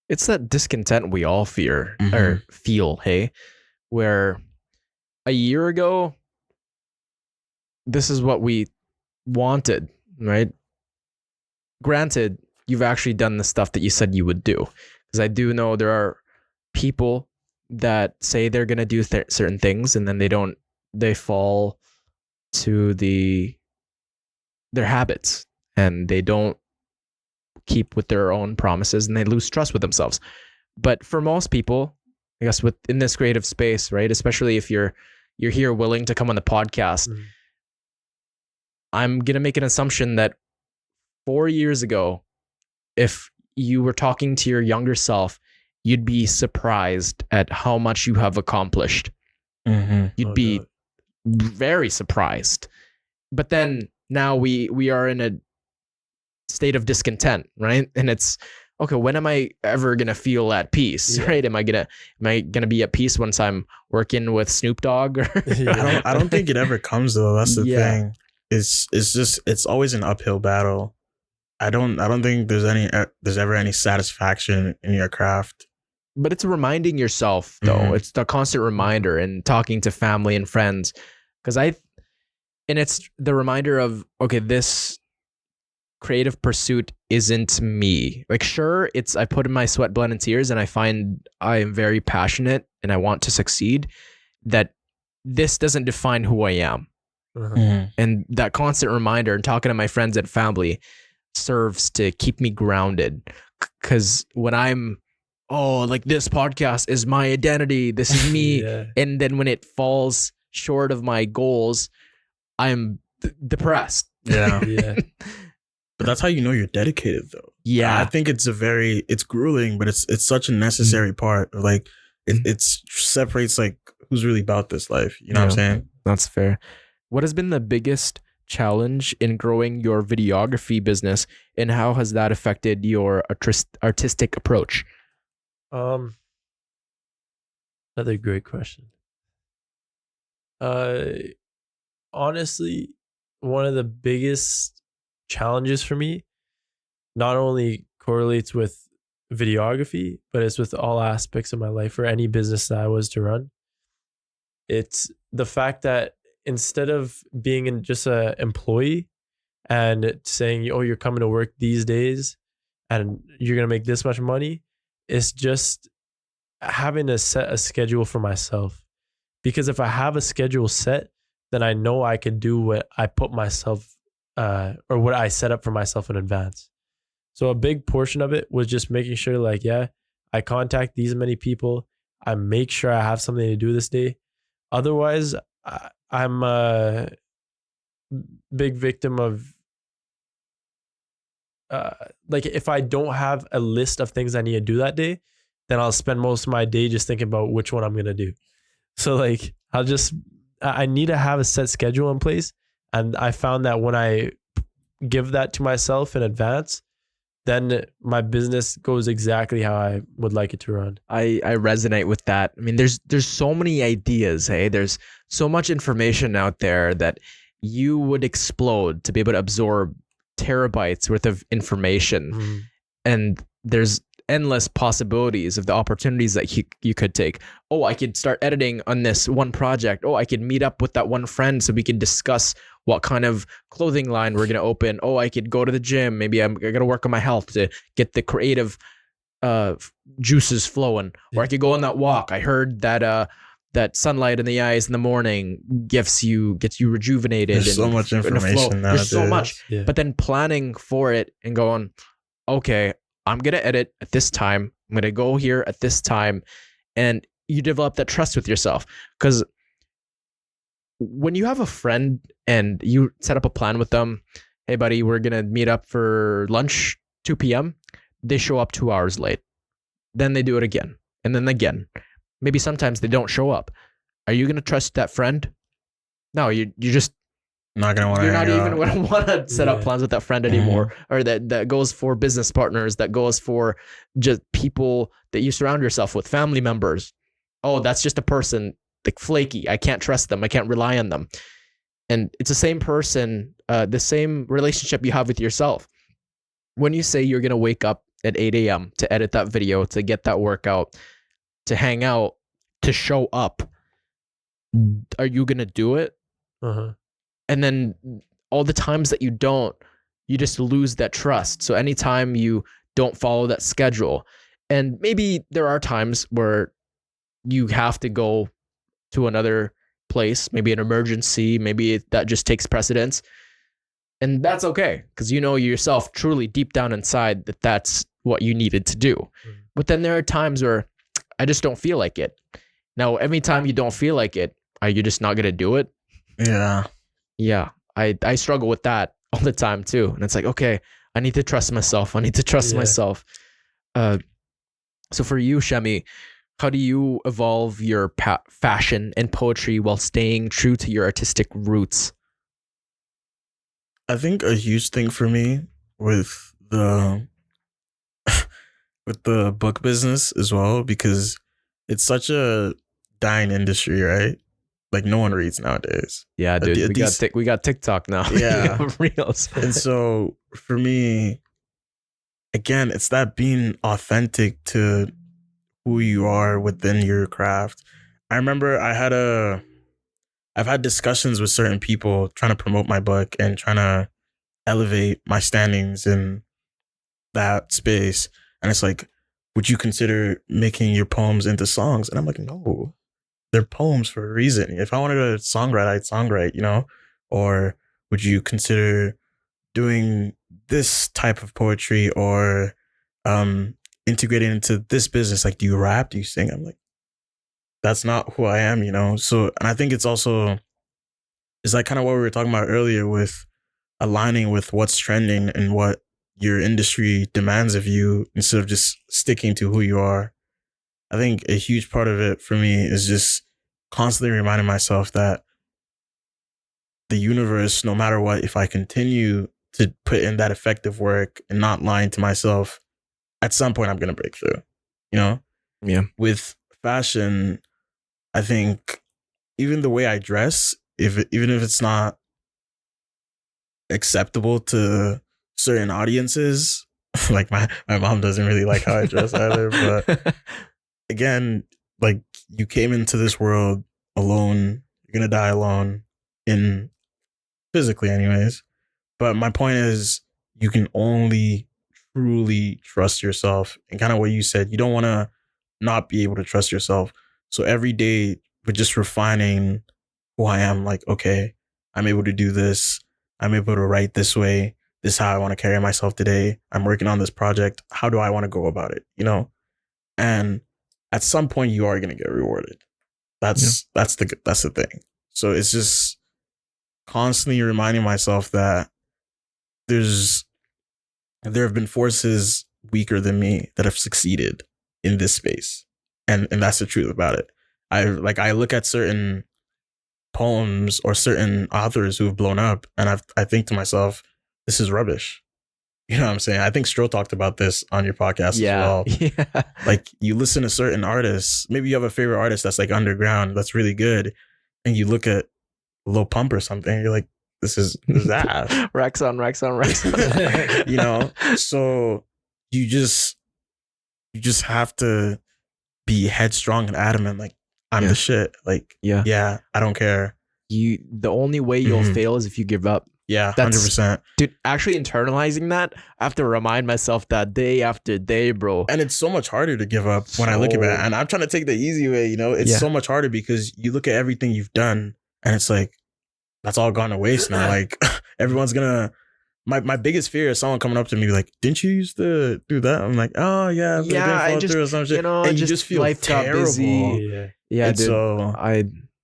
It's that discontent we all fear Mhm. or feel, hey, where a year ago, this is what we wanted, right? Granted, you've actually done the stuff that you said you would do. Because I do know there are people that say they're going to do certain things and then they fall to their habits and they don't keep with their own promises and they lose trust with themselves. But for most people, I guess in this creative space, right, especially if you're here willing to come on the podcast, I'm going to make an assumption that 4 years ago, if you were talking to your younger self, you'd be surprised at how much you have accomplished. Mm-hmm. You'd be very surprised. But then now we are in a state of discontent, right? And it's, okay, when am I ever gonna feel at peace, right? Am I gonna be at peace once I'm working with Snoop Dogg? I don't think it ever comes though. That's the thing. It's always an uphill battle. I don't think there's ever any satisfaction in your craft. But it's reminding yourself though. Mhm. It's the constant reminder and talking to family and friends. And it's the reminder of, okay, this creative pursuit isn't me. Like, sure, I put in my sweat, blood, and tears, and I find I am very passionate and I want to succeed. That this doesn't define who I am. Mhm. And that constant reminder and talking to my friends and family serves to keep me grounded. Because when I'm, like, this podcast is my identity, this is me. And then when it falls short of my goals, I'm depressed. Yeah. But that's how you know you're dedicated though. Yeah. I think it's grueling, but it's such a necessary part. Like it separates like who's really about this life. You know what I'm saying? That's fair. What has been the biggest challenge in growing your videography business, and how has that affected your artistic approach? Another great question. Honestly, one of the biggest challenges for me not only correlates with videography, but it's with all aspects of my life or any business that I was to run. It's the fact that instead of being just an employee and saying, oh, you're coming to work these days and you're going to make this much money, it's just having to set a schedule for myself. Because if I have a schedule set, then I know I can do what I put myself or what I set up for myself in advance. So a big portion of it was just making sure, like, yeah, I contact these many people. I make sure I have something to do this day. Otherwise, I'm a big victim of like if I don't have a list of things I need to do that day, then I'll spend most of my day just thinking about which one I'm gonna do. So like I need to have a set schedule in place, and I found that when I give that to myself in advance, then my business goes exactly how I would like it to run. I resonate with that. I mean, there's so many ideas, hey? There's so much information out there that you would explode to be able to absorb terabytes worth of information. And there's endless possibilities of the opportunities that you could take. Oh, I could start editing on this one project. Oh, I could meet up with that one friend so we can discuss what kind of clothing line we're going to open. Oh, I could go to the gym. Maybe I'm going to work on my health to get the creative juices flowing. Or I could go on that walk. I heard that that sunlight in the eyes in the morning gets you rejuvenated. There's so much information now. There's so much. Yeah. But then planning for it and going, okay, I'm going to edit at this time. I'm going to go here at this time. And you develop that trust with yourself. Because when you have a friend and you set up a plan with them, hey, buddy, we're going to meet up for lunch, 2 p.m. They show up 2 hours late. Then they do it again. And then again. Maybe sometimes they don't show up. Are you going to trust that friend? No, you just not gonna want to. You're not even going to want to set up plans with that friend anymore. Or that goes for business partners. That goes for just people that you surround yourself with, family members. Oh, that's just a person, like flaky. I can't trust them. I can't rely on them. And it's the same person, the same relationship you have with yourself. When you say you're going to wake up at 8 a.m. to edit that video, to get that workout, to hang out, to show up, are you going to do it? And then all the times that you don't, you just lose that trust. So anytime you don't follow that schedule, and maybe there are times where you have to go to another place, maybe an emergency, maybe that just takes precedence. And that's okay, because you know yourself truly deep down inside that that's what you needed to do. But then there are times where I just don't feel like it. Now, every time you don't feel like it, are you just not going to do it? Yeah, I struggle with that all the time too. And it's like, okay, I need to trust myself. Myself. So for you, Shemi, how do you evolve your fashion and poetry while staying true to your artistic roots? I think a huge thing for me with the with the book business as well, because it's such a dying industry, right? Like no one reads nowadays. Yeah, dude. We got TikTok now. Yeah. Reels. And so for me, again, it's that being authentic to who you are within your craft. I remember I've had discussions with certain people trying to promote my book and trying to elevate my standings in that space. And it's like, would you consider making your poems into songs? And I'm like, no. They're poems for a reason. If I wanted to songwrite, I'd songwrite, you know? Or would you consider doing this type of poetry or integrating into this business? Like, do you rap? Do you sing? I'm like, that's not who I am, you know? So, and I think it's like kind of what we were talking about earlier with aligning with what's trending and what your industry demands of you instead of just sticking to who you are. I think a huge part of it for me is just constantly reminding myself that the universe, no matter what, if I continue to put in that effective work and not lying to myself, at some point I'm gonna break through. You know, Yeah. with fashion, I think even the way I dress, even if it's not acceptable to certain audiences, like my mom doesn't really like how I dress either. But again, like you came into this world alone, you're gonna die alone, in physically, anyways. But my point is, you can only truly trust yourself, and kind of what you said, you don't want to not be able to trust yourself. So every day, we're just refining who I am. Like, okay, I'm able to do this. I'm able to write this way. This is how I want to carry myself today. I'm working on this project. How do I want to go about it? You know, and at some point, you are going to get rewarded. That's the thing. So it's just constantly reminding myself that there's there have been forces weaker than me that have succeeded in this space, and that's the truth about it. I look at certain poems or certain authors who have blown up, and I think to myself, this is rubbish. You know what I'm saying? I think Stro talked about this on your podcast as well. Yeah. Like, you listen to certain artists, maybe you have a favorite artist that's like underground, that's really good, and you look at Lil Pump or something, you're like, this is ass. Racks on racks on racks on. You know, so you just have to be headstrong and adamant. Like, I'm Yeah. the shit. Like, Yeah. yeah, I don't care. The only way you'll Mhm. fail is if you give up. Yeah, That's- 100%. Dude, actually internalizing that, I have to remind myself that day after day, bro. And it's so much harder to give up when I look at it. And I'm trying to take the easy way, you know? It's Yeah. so much harder because you look at everything you've done and it's like, that's all gone to waste now. Like, everyone's gonna. My biggest fear is someone coming up to me like, "Didn't you used to do that?" I'm like, "Oh yeah, but it didn't I follow just, through or some shit." you know, And you just just feel life got terrible. busy. Yeah. Yeah, And dude. so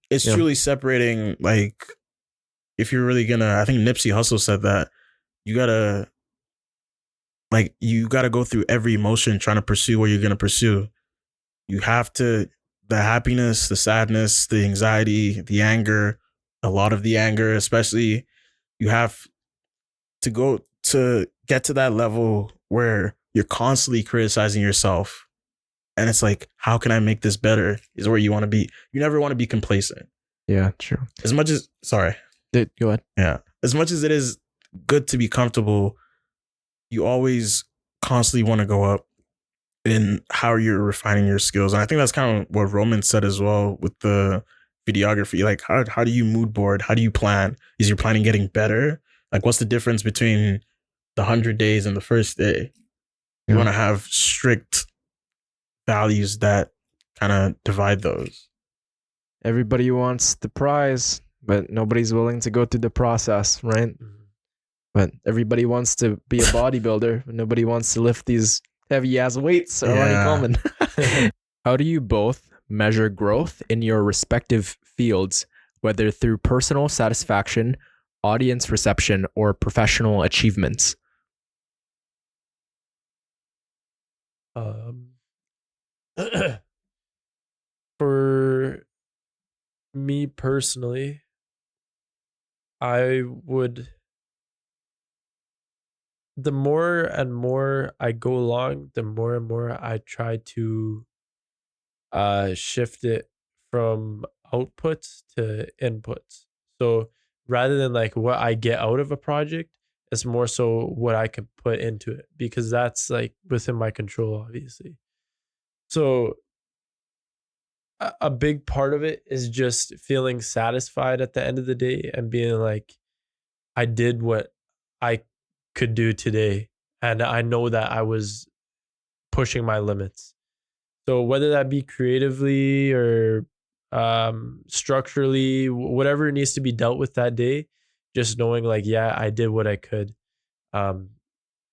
it's yeah. truly separating. Like, if you're really gonna, I think Nipsey Hussle said that you gotta go through every emotion trying to pursue what you're gonna pursue. You have to, the happiness, the sadness, the anxiety, the anger, a lot of the anger, especially, you have to go to get to that level where you're constantly criticizing yourself. And it's like, how can I make this better? Is where you want to be. You never want to be complacent. Yeah, true. As much as, sorry. Dude, go ahead. Yeah. As much as it is good to be comfortable, you always constantly want to go up in how you're refining your skills. And I think that's kind of what Roman said as well with the videography. Like, how do you mood board? How do you plan? Is your planning getting better? Like, what's the difference between the 100 days and the first day? You Yeah. want to have strict values that kind of divide those. Everybody wants the prize, but nobody's willing to go through the process, right? But everybody wants to be a bodybuilder, but nobody wants to lift these heavy ass weights already Yeah. coming. How do you both measure growth in your respective fields, whether through personal satisfaction, audience reception, or professional achievements? For me personally, I would, the more and more I go along, the more and more I try to shift it from outputs to inputs. So rather than like what I get out of a project, it's more so what I can put into it, because that's like within my control, obviously. So a big part of it is just feeling satisfied at the end of the day and being like, I did what I could do today. And I know that I was pushing my limits. So whether that be creatively or structurally, whatever needs to be dealt with that day, just knowing like, yeah, I did what I could. And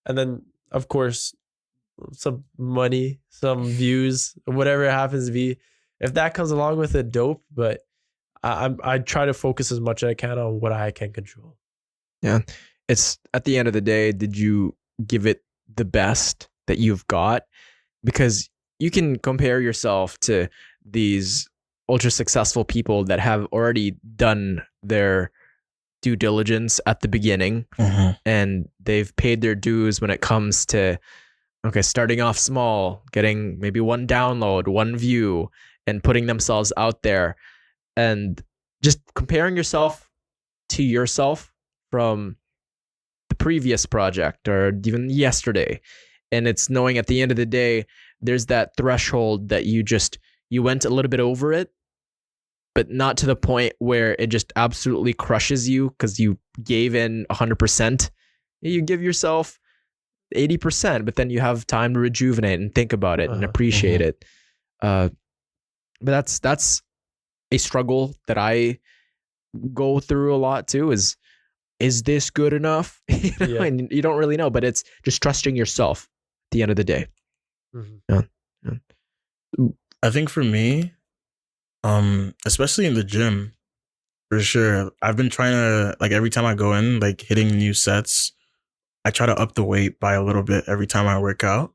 then, of course, some money, some views, whatever it happens to be. If that comes along with it, dope. But I try to focus as much as I can on what I can control. Yeah. It's at the end of the day, did you give it the best that you've got? Because you can compare yourself to these ultra successful people that have already done their due diligence at the beginning, and they've paid their dues when it comes to, okay, starting off small, getting maybe one download, one view, and putting themselves out there, and just comparing yourself to yourself from the previous project or even yesterday. And it's knowing at the end of the day, there's that threshold that you went a little bit over it, but not to the point where it just absolutely crushes you because you gave in 100%. You give yourself 80%, but then you have time to rejuvenate and think about it and appreciate it. But that's a struggle that I go through a lot too. Is this good enough? And you don't really know, but it's just trusting yourself at the end of the day. Yeah. I think for me, especially in the gym, for sure, I've been trying to, like, every time I go in, like, hitting new sets, I try to up the weight by a little bit every time I work out.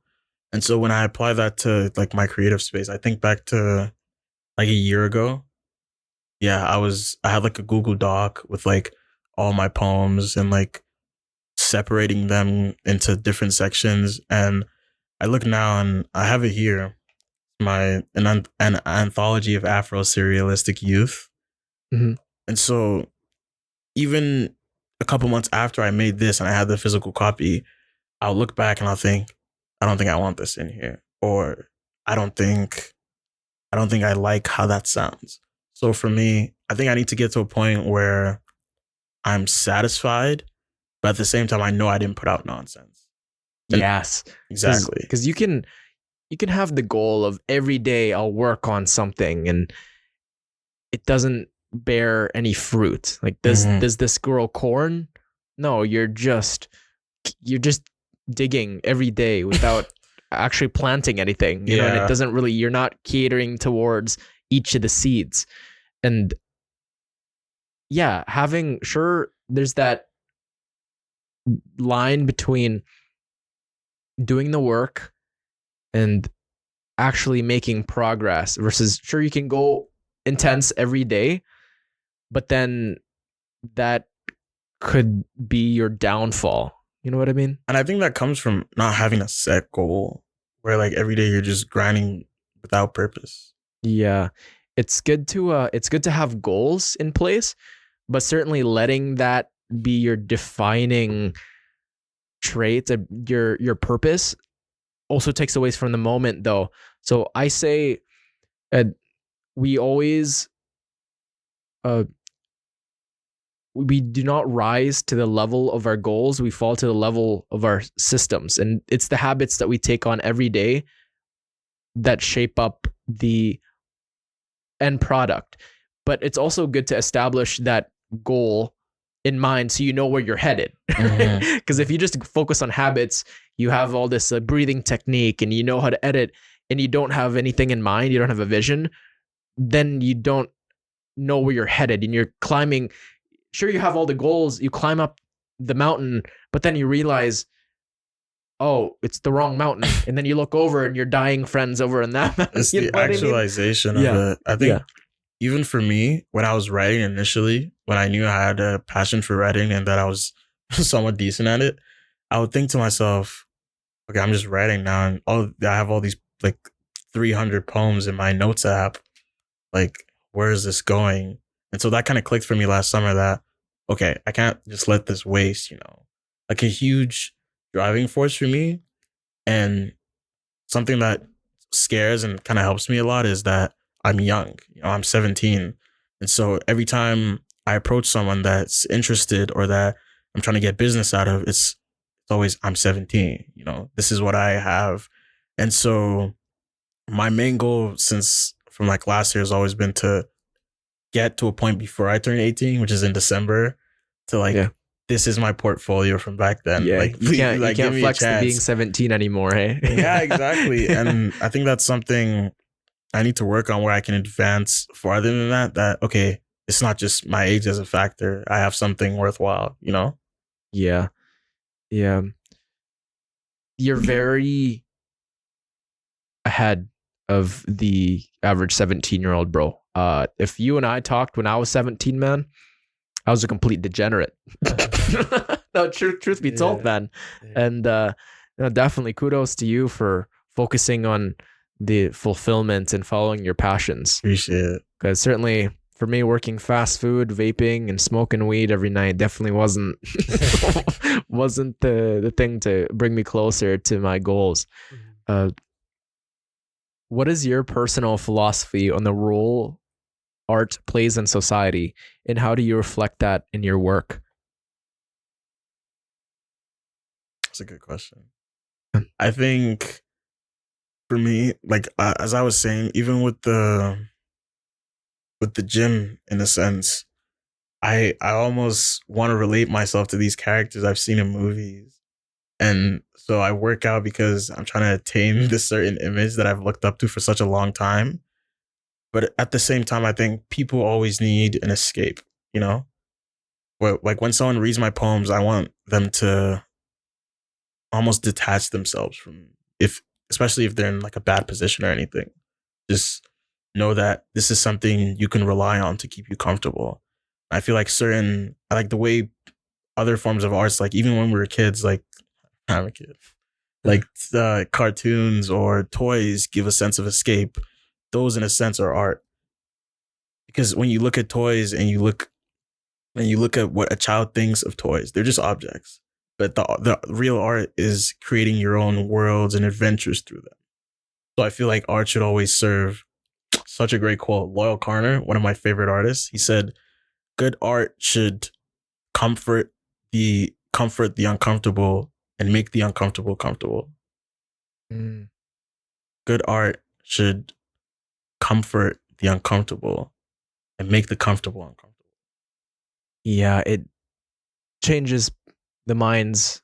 And so when I apply that to, like, my creative space, I think back to like a year ago. Yeah, I had like a Google Doc with like all my poems and like separating them into different sections. And I look now and I have it here, an anthology of Afro surrealistic youth. Mhm. And so even a couple months after I made this and I had the physical copy, I'll look back and I'll think, I don't think I want this in here. Or I don't think I like how that sounds. So for me, I think I need to get to a point where I'm satisfied, but at the same time, I know I didn't put out nonsense. And Yes, exactly. because you can have the goal of every day I'll work on something, and it doesn't bear any fruit. Like, does this grow corn? No, you're just digging every day without actually planting anything. You know, and it doesn't really. You're not catering towards each of the seeds, and there's that line between doing the work and actually making progress versus, sure, you can go intense every day, but then that could be your downfall. You know what I mean? And I think that comes from not having a set goal where like every day you're just grinding without purpose. Yeah. It's good to have goals in place, but certainly letting that be your defining trait, your purpose, also takes away from the moment though. So I say, we always we do not rise to the level of our goals, we fall to the level of our systems, and it's the habits that we take on every day that shape up the end product. But it's also good to establish that goal in mind so you know where you're headed. Because if you just focus on habits, you have all this breathing technique and you know how to edit, and you don't have anything in mind, you don't have a vision, then you don't know where you're headed, and you're climbing. Sure, you have all the goals, you climb up the mountain, but then you realize, oh, it's the wrong mountain. And then you look over and your dying friends over in that mountain. It's the actualization of it. I think even for me, when I was writing initially, when I knew I had a passion for writing and that I was somewhat decent at it, I would think to myself, okay, I'm just writing now, and I have all these like 300 poems in my notes app. Like, where is this going? And so that kind of clicked for me last summer that, okay, I can't just let this waste, you know. Like, a huge driving force for me, and something that scares and kind of helps me a lot is that I'm young. You know, I'm 17. And so every time I approach someone that's interested or that I'm trying to get business out of, it's always, I'm 17. You know, this is what I have. And so my main goal from like last year has always been to get to a point before I turn 18, which is in December, to like, this is my portfolio from back then. Yeah, like, you can't, like, you can't give me flex a the chance. being 17 anymore, hey? Yeah, exactly. And I think that's something I need to work on, where I can advance farther than that, okay, it's not just my age as a factor. I have something worthwhile, you know? Yeah. Yeah. You're very ahead of the average 17-year-old bro. If you and I talked when I was 17, man, I was a complete degenerate. No, truth be told, man. And definitely kudos to you for focusing on the fulfillment and following your passions. Appreciate it. Because certainly for me, working fast food, vaping, and smoking weed every night definitely wasn't wasn't the thing to bring me closer to my goals. What is your personal philosophy on the role art plays in society, and how do you reflect that in your work? That's a good question. I think for me, like as I was saying, even with the gym, in a sense, I almost want to relate myself to these characters I've seen in movies, and so I work out because I'm trying to attain this certain image that I've looked up to for such a long time. But at the same time, I think people always need an escape. You know, like when someone reads my poems, I want them to almost detach themselves from, if especially if they're in like a bad position or anything. Just know that this is something you can rely on to keep you comfortable. I feel like I like the way other forms of arts, like even when we were kids, like I'm a kid, like cartoons or toys give a sense of escape. Those in a sense are art. Because when you look at toys and you look at what a child thinks of toys, they're just objects. But the real art is creating your own worlds and adventures through them. So I feel like art should always serve, such a great quote. Loyal Carner, one of my favorite artists, he said, "Good art should comfort the uncomfortable and make the uncomfortable comfortable." Mm. Good art should comfort the uncomfortable and make the comfortable uncomfortable. Yeah, it changes the minds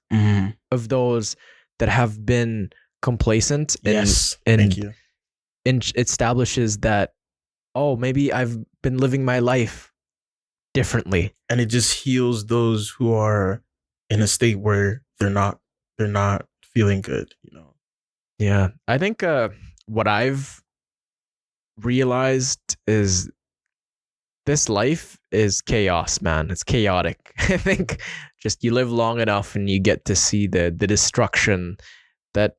of those that have been complacent, and Yes, and thank you. establishes that, oh, maybe I've been living my life differently. And it just heals those who are in a state where they're not feeling good, you know. Yeah, I think what I've realized is this life is chaos, man. It's chaotic. I think just you live long enough and you get to see the destruction that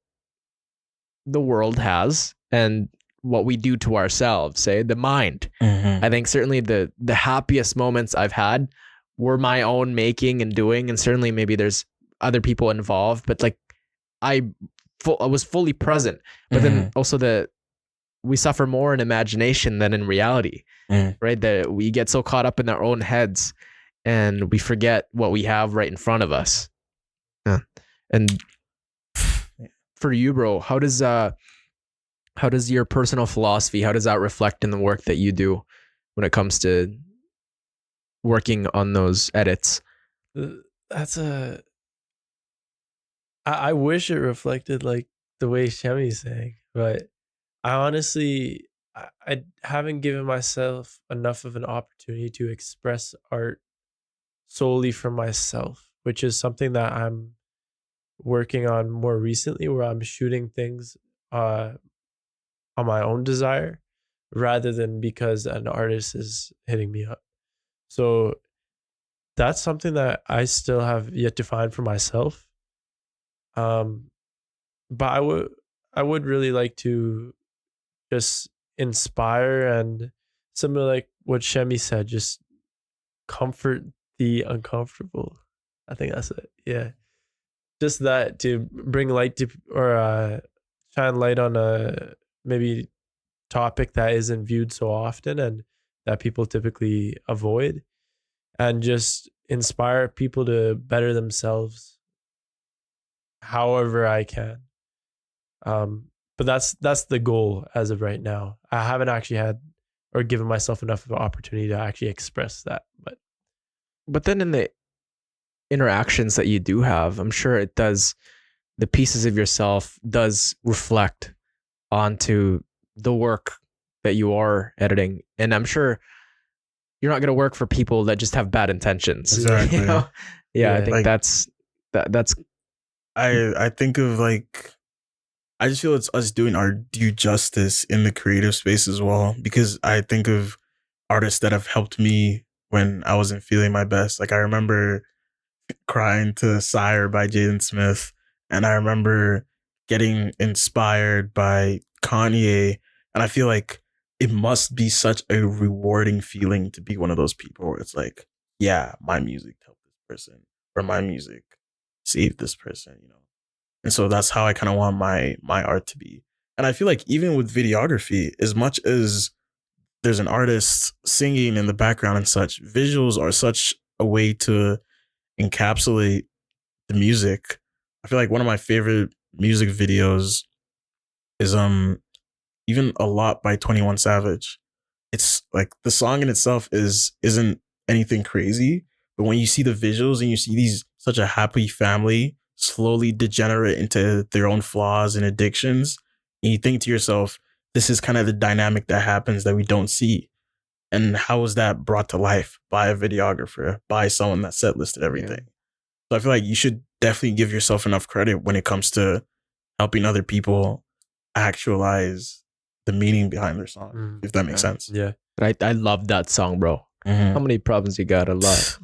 the world has and what we do to ourselves, say the mind. I think certainly the happiest moments I've had were my own making and doing, and certainly maybe there's other people involved, but like I was fully present. But then also we suffer more in imagination than in reality, right? That we get so caught up in our own heads and we forget what we have right in front of us. Yeah. And for you, bro, how does your personal philosophy, how does that reflect in the work that you do when it comes to working on those edits? I wish it reflected like the way Shemi's saying, but I honestly, I haven't given myself enough of an opportunity to express art solely for myself, which is something that I'm working on more recently, where I'm shooting things on my own desire rather than because an artist is hitting me up. So that's something that I still have yet to find for myself. But I would really like to just inspire, and similar like what Shemi said, just comfort the uncomfortable. I think that's it. Yeah. Just that, to bring light to, or shine light on a maybe topic that isn't viewed so often and that people typically avoid, and just inspire people to better themselves however I can. But that's the goal as of right now. I haven't actually had or given myself enough of an opportunity to actually express that. But then in the interactions that you do have, I'm sure it does, the pieces of yourself does reflect onto the work that you are editing. And I'm sure you're not going to work for people that just have bad intentions. Exactly. You know? Yeah, I Yeah. think Like- that's I think of like, I just feel it's us doing our due justice in the creative space as well, because I think of artists that have helped me when I wasn't feeling my best. Like I remember crying to Sire by Jaden Smith, and I remember getting inspired by Kanye. And I feel like it must be such a rewarding feeling to be one of those people where it's like, yeah, my music helped this person, or my music saved this person, you know. And so that's how I kind of want my art to be. And I feel like even with videography, as much as there's an artist singing in the background and such, visuals are such a way to encapsulate the music. I feel like one of my favorite music videos is even A Lot by 21 Savage. It's like the song in itself isn't anything crazy, but when you see the visuals and you see these such a happy family slowly degenerate into their own flaws and addictions, and you think to yourself, this is kind of the dynamic that happens that we don't see. And how was that brought to life by a videographer, by someone that set listed everything? Yeah. So I feel like you should definitely give yourself enough credit when it comes to helping other people actualize the meaning behind their song, if that makes sense. Yeah. I love that song, bro. How many problems you got? A lot.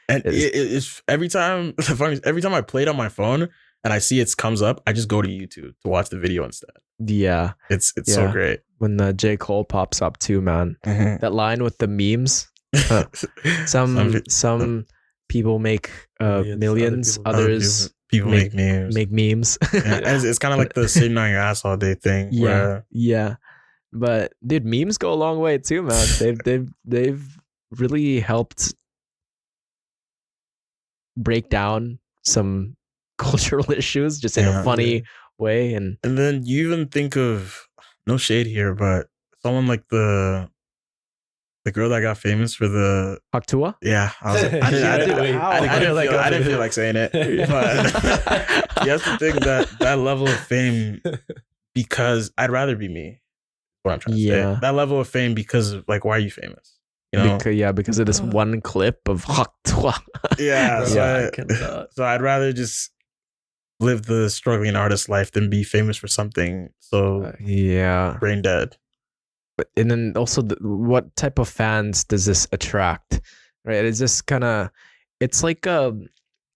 And it's every time I play it on my phone and I see it comes up, I just go to YouTube to watch the video instead. Yeah. It's so great. When the J. Cole pops up too, man. That line with the memes. Some people make millions, others people make memes. Make memes. It's kind of like the sitting on your ass all day thing. Yeah. But dude, memes go a long way too, man. They've really helped break down some cultural issues just in a funny way. And then you even think of, no shade here, but someone like the girl that got famous for the Haktua? Yeah. I didn't feel like saying it. But you have to think that level of fame, because I'd rather be me. What I'm trying to say. That level of fame because of, like, why are you famous? You know? Because of this one clip of Haktua. So I'd rather just live the struggling artist life than be famous for something so brain dead. But and then also what type of fans does this attract, right? It's just kind of, it's like I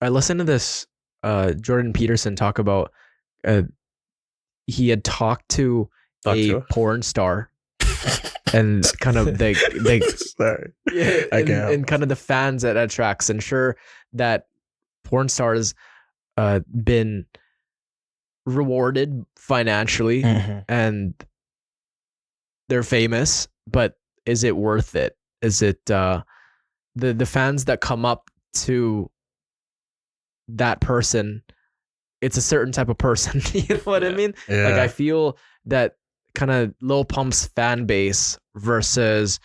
listened to this Jordan Peterson talk about he had talked to a porn star and kind of they sorry, and kind of the fans that attracts, and sure that porn stars been rewarded financially and they're famous, but is it worth it? Is it the fans that come up to that person? It's a certain type of person. You know what I mean? Like I feel that kind of Lil Pump's fan base versus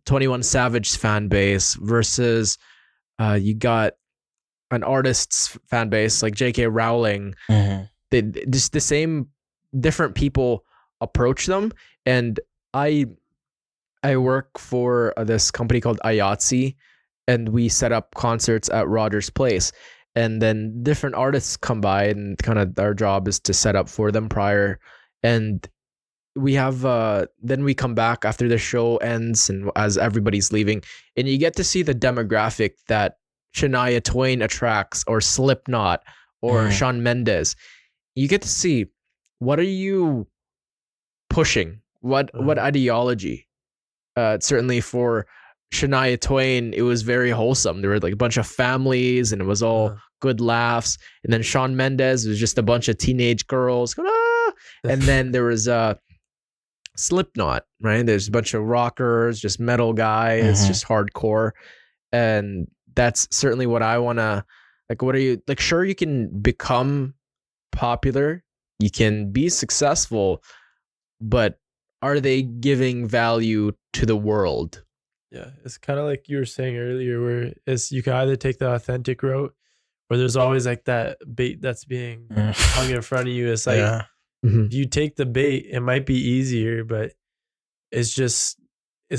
21 Savage fan base versus you got an artist's fan base like J.K. Rowling. They just the same different people approach them. And I work for this company called IATSE, and we set up concerts at Rogers Place. And then different artists come by, and kind of our job is to set up for them prior. And we have then we come back after the show ends and as everybody's leaving, and you get to see the demographic that Shania Twain attracts, or Slipknot, or Shawn Mendes. You get to see, what are you pushing? What ideology? Certainly for Shania Twain, it was very wholesome. There were like a bunch of families, and it was all good laughs. And then Shawn Mendes was just a bunch of teenage girls going, ah! And then there was Slipknot, right? There's a bunch of rockers, just metal guys, just hardcore. And that's certainly what I want to, like, what are you, like, sure, you can become popular, you can be successful, but are they giving value to the world? Yeah, it's kind of like you were saying earlier, where you can either take the authentic route, or there's always like that bait that's being hung in front of you. It's like, if you take the bait, it might be easier, but it's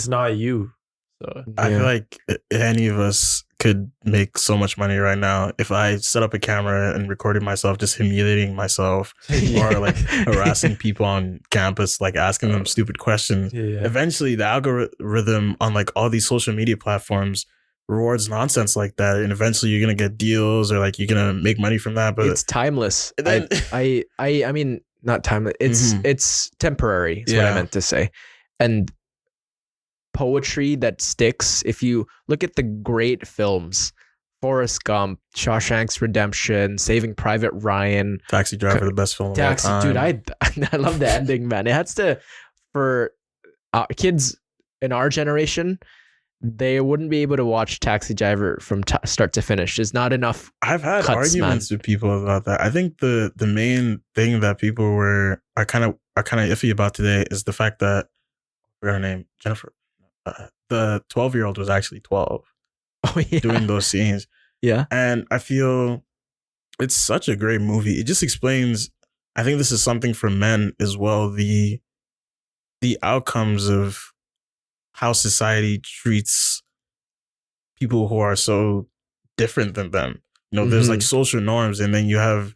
not you. So I Yeah. feel like any of us could make so much money right now if I set up a camera and recorded myself just humiliating myself or like harassing people on campus, like asking them stupid questions. yeah. Eventually, the algorithm on like all these social media platforms rewards nonsense like that, and eventually you're gonna get deals or like you're gonna make money from that. But It's timeless. then, I mean, not timeless. It's Mhm. it's temporary. Is what I Yeah. meant to say. And poetry that sticks. If you look at the great films, Forrest Gump, Shawshank's Redemption, Saving Private Ryan, Taxi Driver, the best film of all Taxi, time. dude, I love the ending, man. It has to, for kids in our generation, they wouldn't be able to watch Taxi Driver from start to finish. There's not enough. I've had cuts, arguments with people about that. I think the main thing that people are kind of iffy about today is the fact that I forgot her name, Jennifer. The 12-year-old was actually 12 Oh yeah, doing those scenes, yeah. and I feel it's such a great movie. It just explains. I think this is something for men as well. The outcomes of how society treats people who are so different than them. You know, there's like social norms, and then you have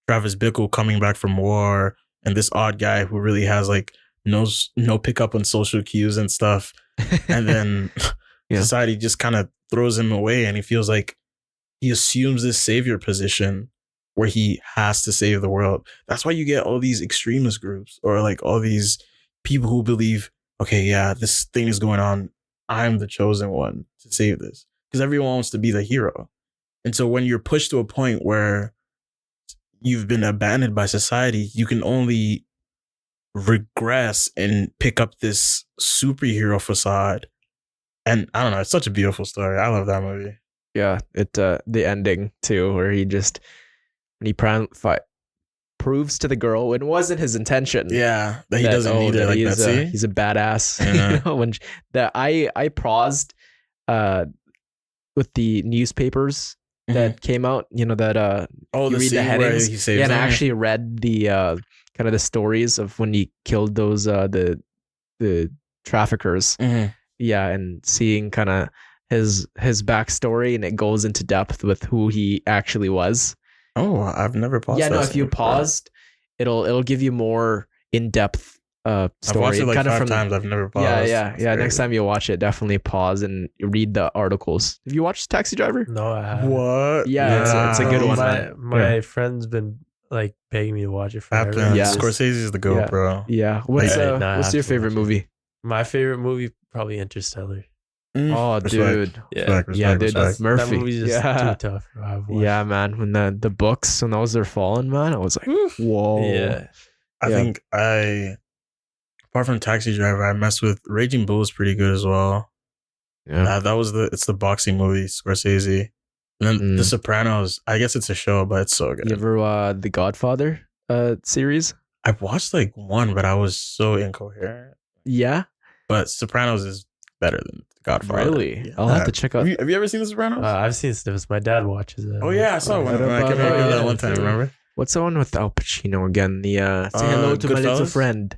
Travis Bickle coming back from war, and this odd guy who really has like no pickup on social cues and stuff, and then Yeah. society just kind of throws him away, and he feels like he assumes this savior position where he has to save the world. That's why you get all these extremist groups or like all these people who believe, okay, yeah, this thing is going on. I'm the chosen one to save this, because everyone wants to be the hero. And so when you're pushed to a point where you've been abandoned by society, you can only regress and pick up this superhero facade. And I don't know, it's such a beautiful story. I love that movie. Yeah, it the ending too, where he just when he proves to the girl it wasn't his intention. Yeah, that he doesn't need it like that. See, He's a badass. Yeah. You know, when that I paused with the newspapers that came out. You know that oh, you the read the scene where headings. he saves Yeah, and I them? actually read the kind of the stories of when he killed those the traffickers. Mhm. Yeah, and seeing kind of his backstory, and it goes into depth with who he actually was. Oh, I've never paused. Yeah, no, that if you scene before. paused, it'll give you more in-depth I've story. watched it like kind of 5 from times. I've never paused. yeah. That's Next crazy. time you watch it, definitely pause and read the articles. Have you watched Taxi Driver? No, I haven't. What? Yeah, it's a good one, man. My friend's been like begging me to watch it forever. Happens. Yeah. Scorsese is the goat, Yeah. bro. Yeah. What's Right, nah, I what's have your to favorite watch it. movie? My favorite movie, probably Interstellar. Oh, Respect. dude. Yeah, Yeah, dude, that's respect. Murphy. that movie's just yeah. too tough. I've watched. Yeah, man. When the books, when those are falling, man, I was like, whoa. Yeah. I Yeah. think apart from Taxi Driver, I messed with Raging Bull is pretty good as well. Yeah. That was it's the boxing movie, Scorsese. And then The Mm. Sopranos. I guess it's a show, but it's so good. You ever the Godfather series? I watched like one, but I was so incoherent. Yeah. But Sopranos is better than The Godfather. Really? Yeah. I'll have to check out. Have you ever seen The Sopranos? I've seen snippets. My dad watches it. Oh yeah, I saw one. What I came about, over that uh, one time. Remember? What's the one with Al Pacino again? The Say Hello to My Little Goodfellas? Friend.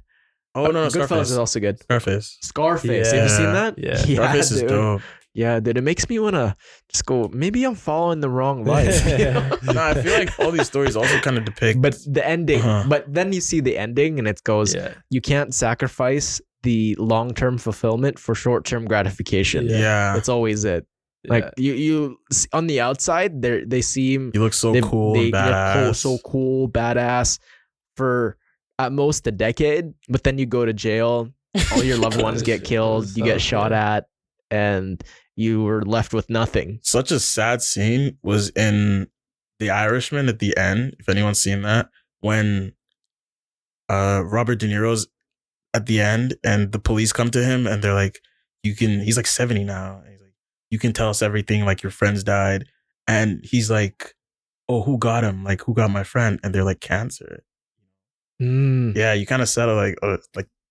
Oh no, Goodfellas Scarface. is also good. Scarface. Scarface. Have you Yeah. seen that? Yeah. Scarface is dude. dope. Yeah, dude. It makes me want to just go, maybe I'm following the wrong life. You know? No, I feel like all these stories also kind of depict. But the ending, Uh-huh. but then you see the ending and it goes, Yeah. you can't sacrifice the long-term fulfillment for short-term gratification. yeah, That's always it. Like you on the outside, they seem you look so cool and look badass. so cool, badass for at most a decade. But then you go to jail, all your loved ones get killed, you get shot at, and you were left with nothing. Such a sad scene was in The Irishman at the end. If anyone's seen that, when Robert De Niro's at the end and the police come to him and they're like, he's like 70 now. And he's like, you can tell us everything, like your friends died. And he's like, oh, who got him? Like, who got my friend? And they're like, cancer. Yeah, you kind of settle like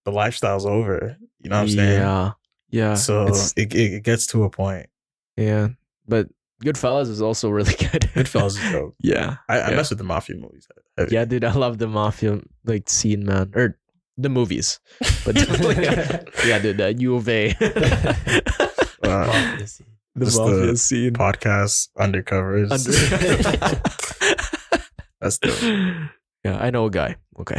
the lifestyle's over. You know what I'm saying? Yeah. So It's- it gets to a point. yeah. But Goodfellas is also really good. Goodfellas is dope. Yeah. I mess with the mafia movies. heavy. Yeah, dude, I love the mafia like scene, man. Or the movies. But yeah, dude, U of A. Mafia scene. The Just mafia the scene. podcast undercovers. That's dope. Yeah, I know a guy. Okay.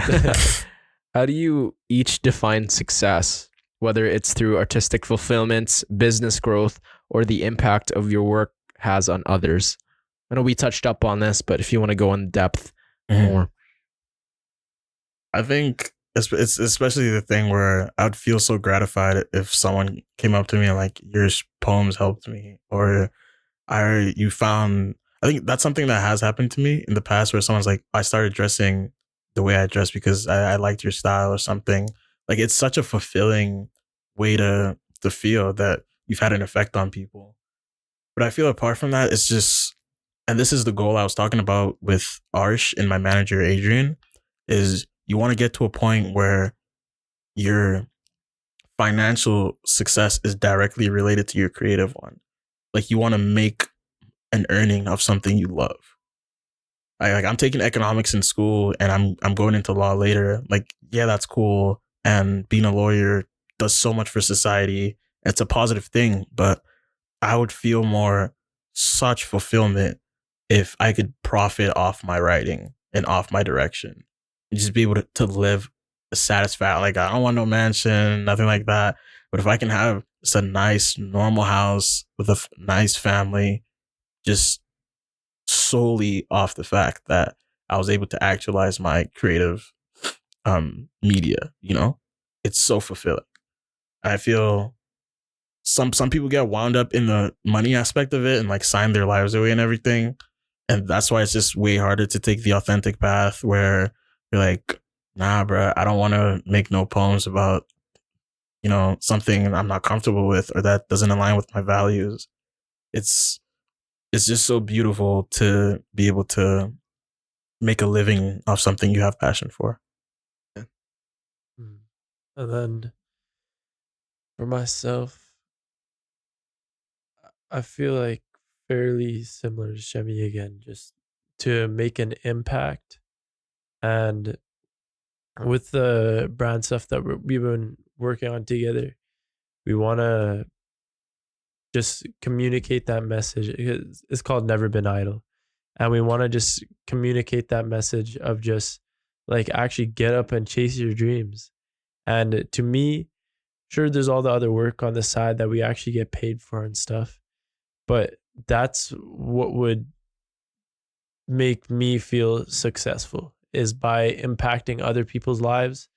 How do you each define success, whether it's through artistic fulfillment, business growth, or the impact of your work has on others? I know we touched up on this, but if you want to go in depth more. I think it's especially the thing where I'd feel so gratified if someone came up to me and like, your poems helped me, or you found. I think that's something that has happened to me in the past where someone's like, I started dressing the way I dress because I liked your style or something. Like, it's such a fulfilling way to feel that you've had an effect on people. But I feel apart from that, it's just, and this is the goal I was talking about with Arsh and my manager Adrian, is you want to get to a point where your financial success is directly related to your creative one. Like, you want to make an earning of something you love. I'm taking economics in school and I'm going into law later. Like, yeah, that's cool. And being a lawyer does so much for society. It's a positive thing, but I would feel such fulfillment if I could profit off my writing and off my direction and just be able to live satisfied. Like, I don't want no mansion, nothing like that. But if I can have just a nice, normal house with a nice family, just solely off the fact that I was able to actualize my creative media, it's so fulfilling. I feel some people get wound up in the money aspect of it and like sign their lives away and everything. And that's why it's just way harder to take the authentic path where you're like, nah, bro, I don't want to make no poems about, something I'm not comfortable with or that doesn't align with my values. It's just so beautiful to be able to make a living off something you have passion for. And then for myself, I feel like fairly similar to Shemi again, just to make an impact. And with the brand stuff that we've been working on together, we want to just communicate that message. It's called Never Been Idle. And we want to just communicate that message of just like actually get up and chase your dreams. And to me, sure, there's all the other work on the side that we actually get paid for and stuff. But that's what would make me feel successful, is by impacting other people's lives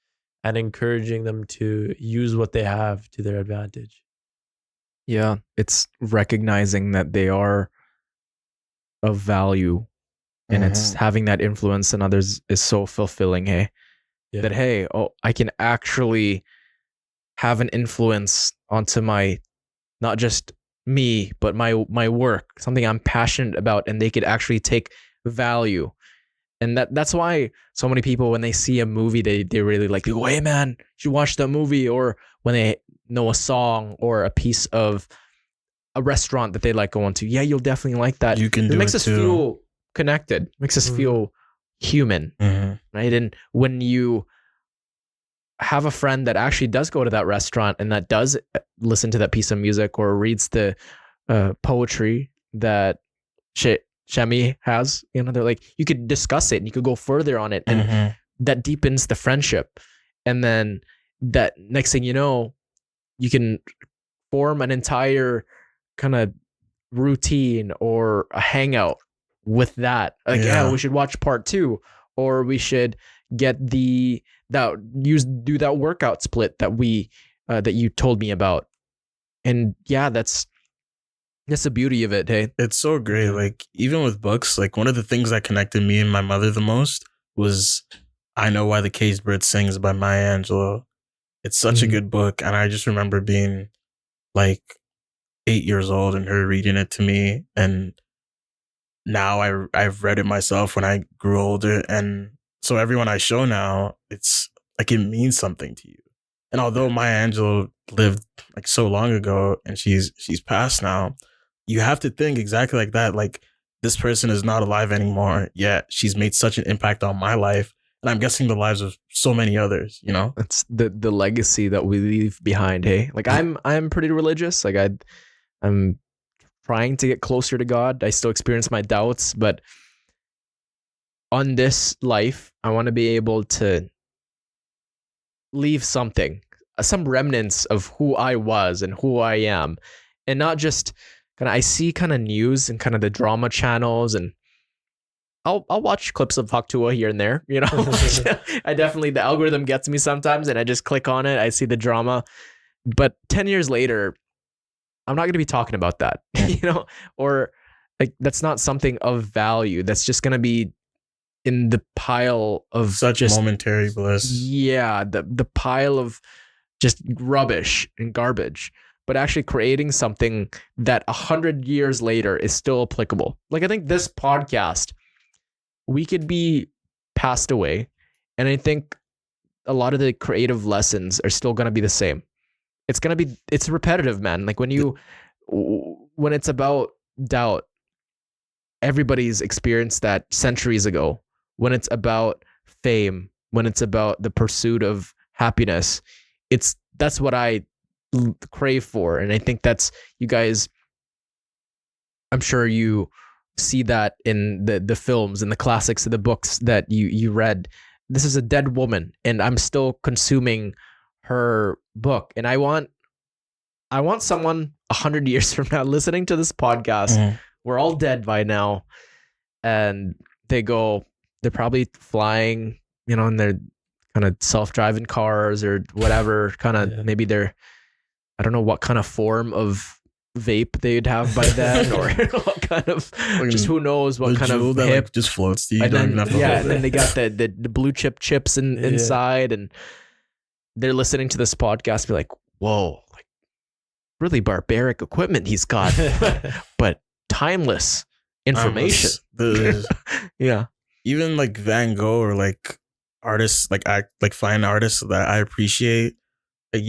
and encouraging them to use what they have to their advantage. Yeah, it's recognizing that they are of value and it's having that influence on others is so fulfilling, hey? Yeah. That, hey, I can actually have an influence onto my, not just me, but my work, something I'm passionate about, and they could actually take value. And that's why so many people, when they see a movie, they really like, oh, hey man, you should watch that movie. Or when they know a song or a piece of a restaurant that they like going to, yeah, you'll definitely like that. You can do it makes it us too. feel connected, makes us feel human, right? And when you have a friend that actually does go to that restaurant and that does listen to that piece of music or reads the poetry that Shemi has, they're like, you could discuss it and you could go further on it, and that deepens the friendship. And then that next thing you know, you can form an entire kind of routine or a hangout with that. Like, yeah, we should watch part 2, or we should get do that workout split that that you told me about. And yeah, that's the beauty of it, hey? It's so great. Like, even with books, like one of the things that connected me and my mother the most was I Know Why the Caged Bird Sings by Maya Angelou. It's such a good book. And I just remember being like 8 years old and her reading it to me. And now I've read it myself when I grew older. And so everyone I show now, it's like it means something to you. And although Maya Angelou lived like so long ago and she's passed now, you have to think exactly like that. Like, this person is not alive anymore, yet she's made such an impact on my life. And I'm guessing the lives of so many others, It's the legacy that we leave behind, hey? Like, I'm pretty religious. Like, I'm trying to get closer to God. I still experience my doubts, but on this life, I want to be able to leave something, some remnants of who I was and who I am, and not just kind of. I see kind of news and kind of the drama channels, and I'll watch clips of Haktua here and there. I definitely, the algorithm gets me sometimes, and I just click on it. I see the drama, but 10 years later, I'm not going to be talking about that, or like that's not something of value. That's just going to be in the pile of Such just momentary bliss. yeah, the pile of just rubbish and garbage, but actually creating something that 100 years later is still applicable. Like I think this podcast, we could be passed away, and I think a lot of the creative lessons are still going to be the same. It's repetitive, man. Like when it's about doubt, everybody's experienced that centuries ago. When it's about fame, when it's about the pursuit of happiness, that's what I crave for. And I think that's, you guys, I'm sure you see that in the films and the classics of the books that you read. This is a dead woman, and I'm still consuming her book. And I want someone 100 years from now listening to this podcast. Mhm. We're all dead by now, and they're probably flying, in their kind of self-driving cars or whatever kind of, maybe they're, I don't know what kind of form of vape they'd have by then, or what kind of, just who knows what kind of that hip, like, just floats to you. and Don't then, even have to hold and then it. they got the blue chip chips inside, and they're listening to this podcast, be like, whoa, like really barbaric equipment he's got, but timeless information. Yeah. Even like Van Gogh, or like artists, like fine artists that I appreciate. Like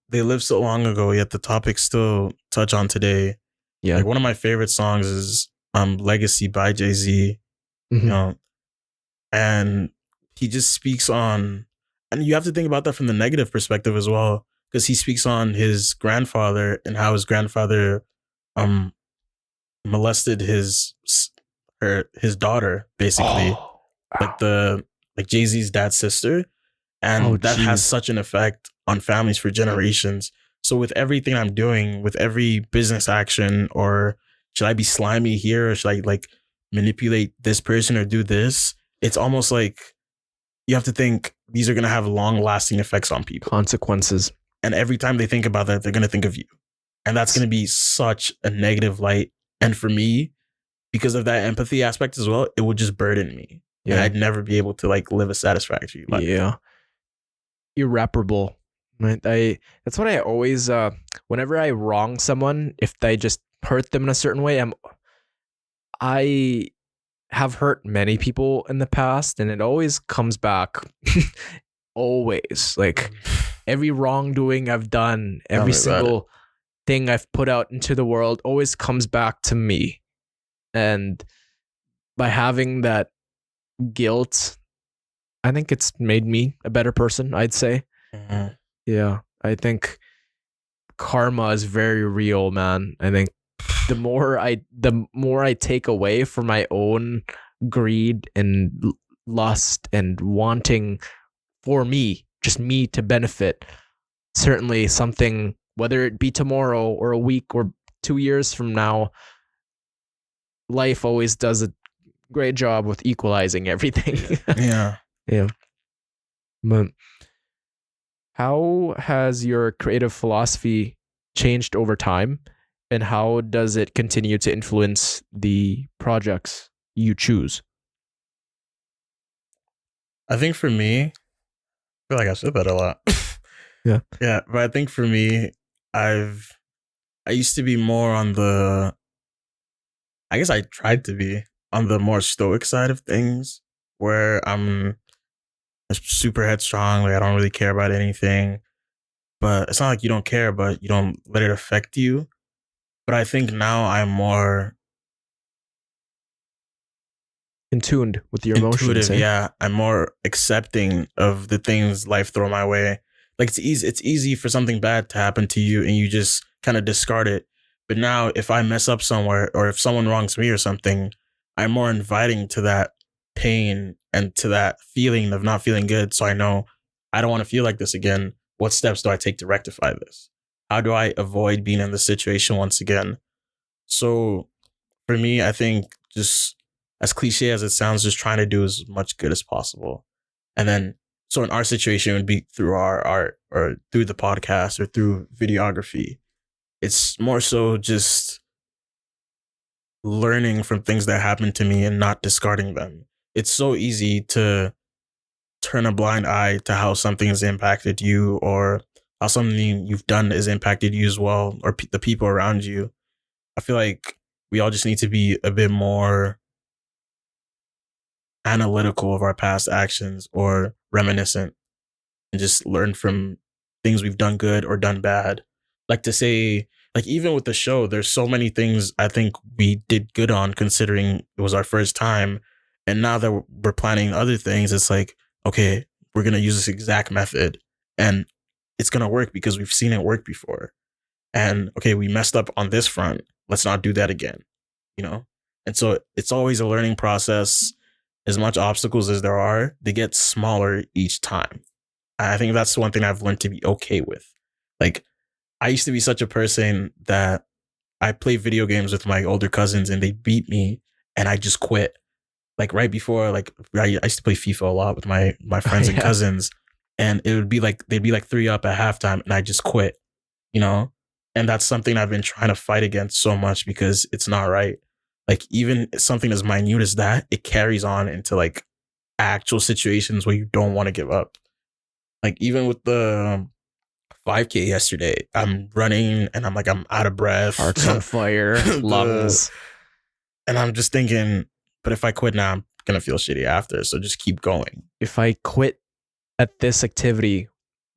they lived so long ago, yet the topics still touch on today. Yeah. Like one of my favorite songs is Legacy by Jay-Z. Mhm. And he just speaks on, and you have to think about that from the negative perspective as well, because he speaks on his grandfather and how his grandfather molested his daughter, basically. Oh, Like Jay-Z's dad's sister, and that has geez. such an effect on families for generations. So with everything I'm doing, with every business action, or should I be slimy here, or should I like manipulate this person or do this? It's almost like you have to think these are going to have long lasting effects on people. Consequences. And every time they think about that, they're going to think of you. And that's going to be such a negative light. And for me, because of that empathy aspect as well, it would just burden me. Yeah. And I'd never be able to like live a satisfactory life. Yeah. Irreparable. Right? That's what I always, whenever I wrong someone, if I just hurt them in a certain way, I have hurt many people in the past, and it always comes back. Always. Like every wrongdoing I've done, every single thing I've put out into the world always comes back to me. And by having that guilt, I think it's made me a better person, I'd say. Mm-hmm. Yeah. I think karma is very real, man. I think the more I take away from my own greed and lust and wanting for me, just me to benefit, certainly something, whether it be tomorrow or a week or 2 years from now, life always does a great job with equalizing everything. Yeah. Yeah. But how has your creative philosophy changed over time, and how does it continue to influence the projects you choose? I think for me, I feel like I said that a lot. Yeah. Yeah. But I think for me, I used to be more on the, I guess I tried to be on the more stoic side of things, where I'm super headstrong. Like I don't really care about anything. But it's not like you don't care, but you don't let it affect you. But I think now I'm more In tuned with your emotions. intuitive. Eh? Yeah, I'm more accepting of the things life throw my way. Like it's easy for something bad to happen to you, and you just kind of discard it. But now if I mess up somewhere or if someone wrongs me or something, I'm more inviting to that pain and to that feeling of not feeling good. So I know I don't want to feel like this again. What steps do I take to rectify this? How do I avoid being in this situation once again? So for me, I think just as cliche as it sounds, just trying to do as much good as possible. And then, so in our situation, it would be through our art or through the podcast or through videography. It's more so just learning from things that happen to me and not discarding them. It's so easy to turn a blind eye to how something has impacted you or how something you've done has impacted you as well, or the people around you. I feel like we all just need to be a bit more analytical of our past actions or reminiscent and just learn from things we've done good or done bad. Like to say, like even with the show, there's so many things I think we did good on considering it was our first time. And now that we're planning other things, it's like, okay, we're going to use this exact method and it's going to work because we've seen it work before. And okay, we messed up on this front. Let's not do that again, you know? And so it's always a learning process. As much obstacles as there are, they get smaller each time. I think that's one thing I've learned to be okay with. Like, I used to be such a person that I play video games with my older cousins and they beat me and I just quit. Like right before, like I used to play FIFA a lot with my friends and cousins, and it would be like they'd be like 3 up at halftime and I just quit, you know? And that's something I've been trying to fight against so much because it's not right. Like even something as minute as that, it carries on into like actual situations where you don't want to give up. Like even with the 5K yesterday, I'm running and I'm out of breath. Heart's on fire, lungs. And I'm just thinking, but if I quit now, I'm going to feel shitty after. So just keep going. If I quit at this activity,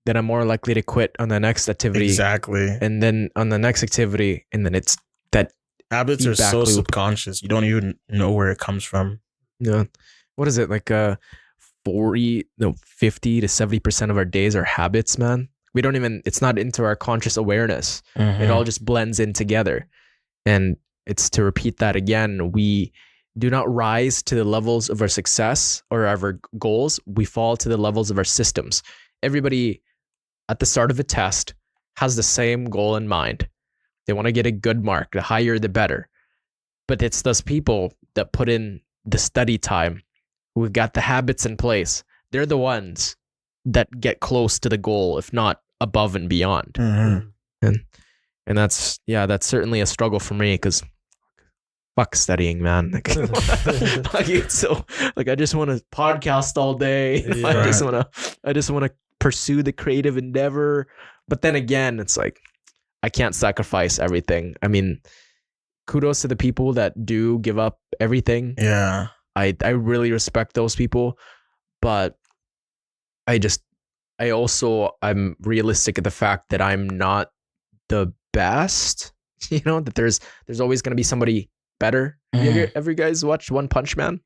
then I'm more likely to quit on the next activity. Exactly. And then on the next activity. And then it's that habits are so loop. subconscious. You don't even know where it comes from. Yeah. What is it? Like 50 to 70% of our days are habits, man. We don't even, it's not into our conscious awareness. Mm-hmm. It all just blends in together. And it's to repeat that again. We do not rise to the levels of our success or our goals. We fall to the levels of our systems. Everybody at the start of a test has the same goal in mind. They want to get a good mark. The higher, the better. But it's those people that put in the study time, who've got the habits in place. They're the ones that get close to the goal, if not above and beyond. Mm-hmm. And that's certainly a struggle for me because fuck studying, man. Like, so like I just want to podcast all day. Yeah. I just want to pursue the creative endeavor. But then again, it's like I can't sacrifice everything. I mean, kudos to the people that do give up everything. Yeah. I really respect those people, but I'm realistic at the fact that I'm not the best, you know, that there's always going to be somebody better. Mm-hmm. Have you ever guys watched One Punch Man?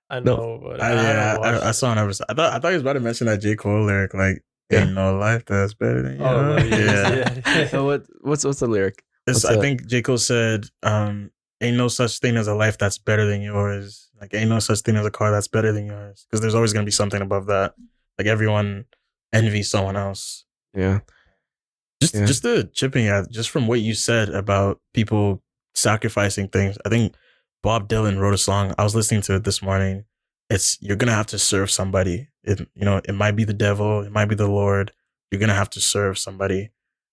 I know, but I saw an episode. I thought he was about to mention that J. Cole lyric, like, ain't no life that's better than you. Oh, yeah. So what's the lyric? I think J. Cole said, ain't no such thing as a life that's better than yours. Like, ain't no such thing as a car that's better than yours. Because there's always going to be something above that. Like, everyone envies someone else. Yeah. Just the chipping at, just from what you said about people sacrificing things. I think Bob Dylan wrote a song. I was listening to it this morning. It's, you're going to have to serve somebody. It might be the devil. It might be the Lord. You're going to have to serve somebody.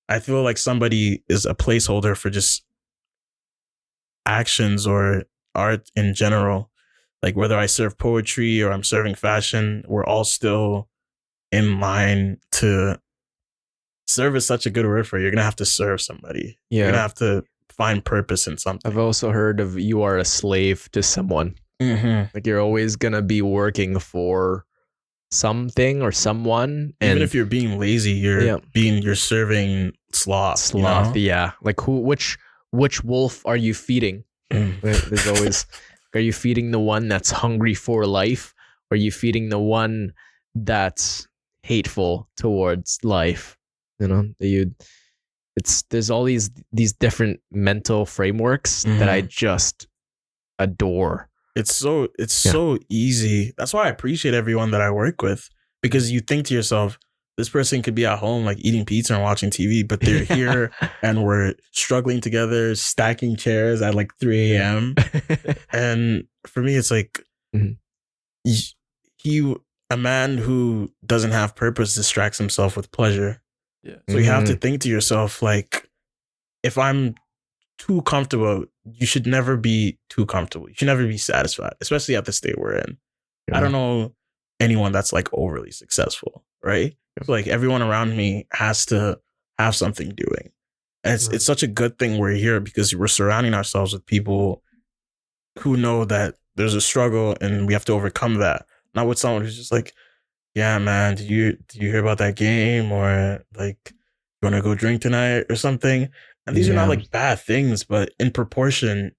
I feel like somebody is a placeholder for just actions or art in general. Like whether I serve poetry or I'm serving fashion, we're all still in line to serve is such a good word for it. You're going to have to serve somebody. Yeah. You're going to have to find purpose in something. I've also heard of you are a slave to someone. Mm-hmm. Like you're always going to be working for something or someone. And even if you're being lazy, you're serving sloth. You know? Yeah. Like which wolf are you feeding? There's always, are you feeding the one that's hungry for life? Or are you feeding the one that's hateful towards life? You know, there's all these different mental frameworks that I just adore. It's so easy. That's why I appreciate everyone that I work with, because you think to yourself, this person could be at home like eating pizza and watching TV, but they're here and we're struggling together, stacking chairs at like 3 a.m. And for me, it's like a man who doesn't have purpose distracts himself with pleasure. Yeah. So you have to think to yourself, like, if I'm too comfortable, you should never be too comfortable. You should never be satisfied, especially at the state we're in. I don't know anyone that's like overly successful, right? So like everyone around me has to have something doing. And it's such a good thing we're here, because we're surrounding ourselves with people who know that there's a struggle and we have to overcome that. Not with someone who's just like, yeah, man, did you hear about that game? Or like, you want to go drink tonight or something? And these are not like bad things, but in proportion,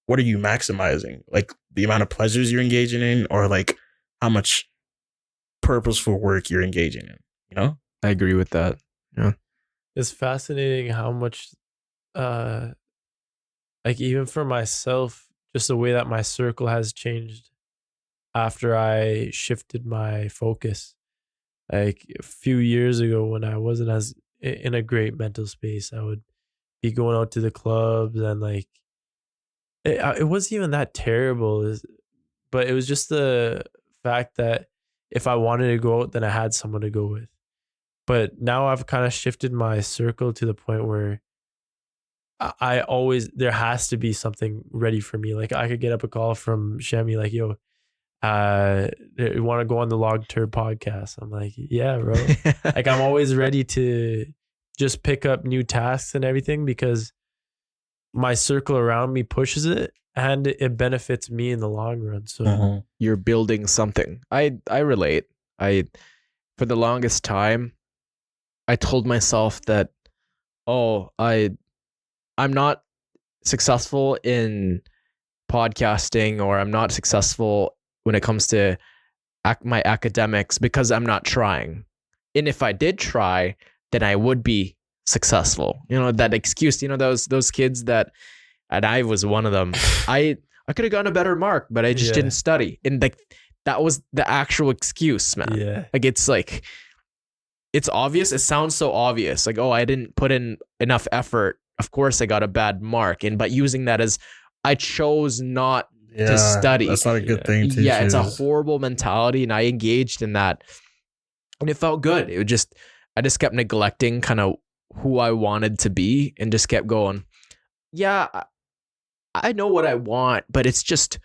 what are you maximizing? Like the amount of pleasures you're engaging in, or like how much purposeful work you're engaging in, you know? I agree with that. Yeah. It's fascinating how much, like even for myself, just the way that my circle has changed after I shifted my focus. Like a few years ago, when I wasn't as in a great mental space, I would be going out to the clubs, and like it wasn't even that terrible, but it was just the fact that if I wanted to go out, then I had someone to go with. But now I've kind of shifted my circle to the point where I always, there has to be something ready for me. Like I could get up a call from Shemi, like, yo, you want to go on the Log Turd podcast? I'm like, yeah, bro. Like I'm always ready to just pick up new tasks and everything, because my circle around me pushes it and it benefits me in the long run. So you're building something. I relate. For the longest time, I told myself that, I'm not successful in podcasting, or I'm not successful when it comes to my academics because I'm not trying. And if I did try, then I would be successful. You know, that excuse, you know, those kids that, and I was one of them. I could have gotten a better mark, but I just didn't study. And like that was the actual excuse, man. Yeah. Like it's obvious. It sounds so obvious. Like, oh, I didn't put in enough effort. Of course I got a bad mark. But using that as I chose not to study. That's not a good thing to choose. It's a horrible mentality, and I engaged in that. And it felt good. I just kept neglecting kind of who I wanted to be, and just kept going, yeah, I know what I want, but it's just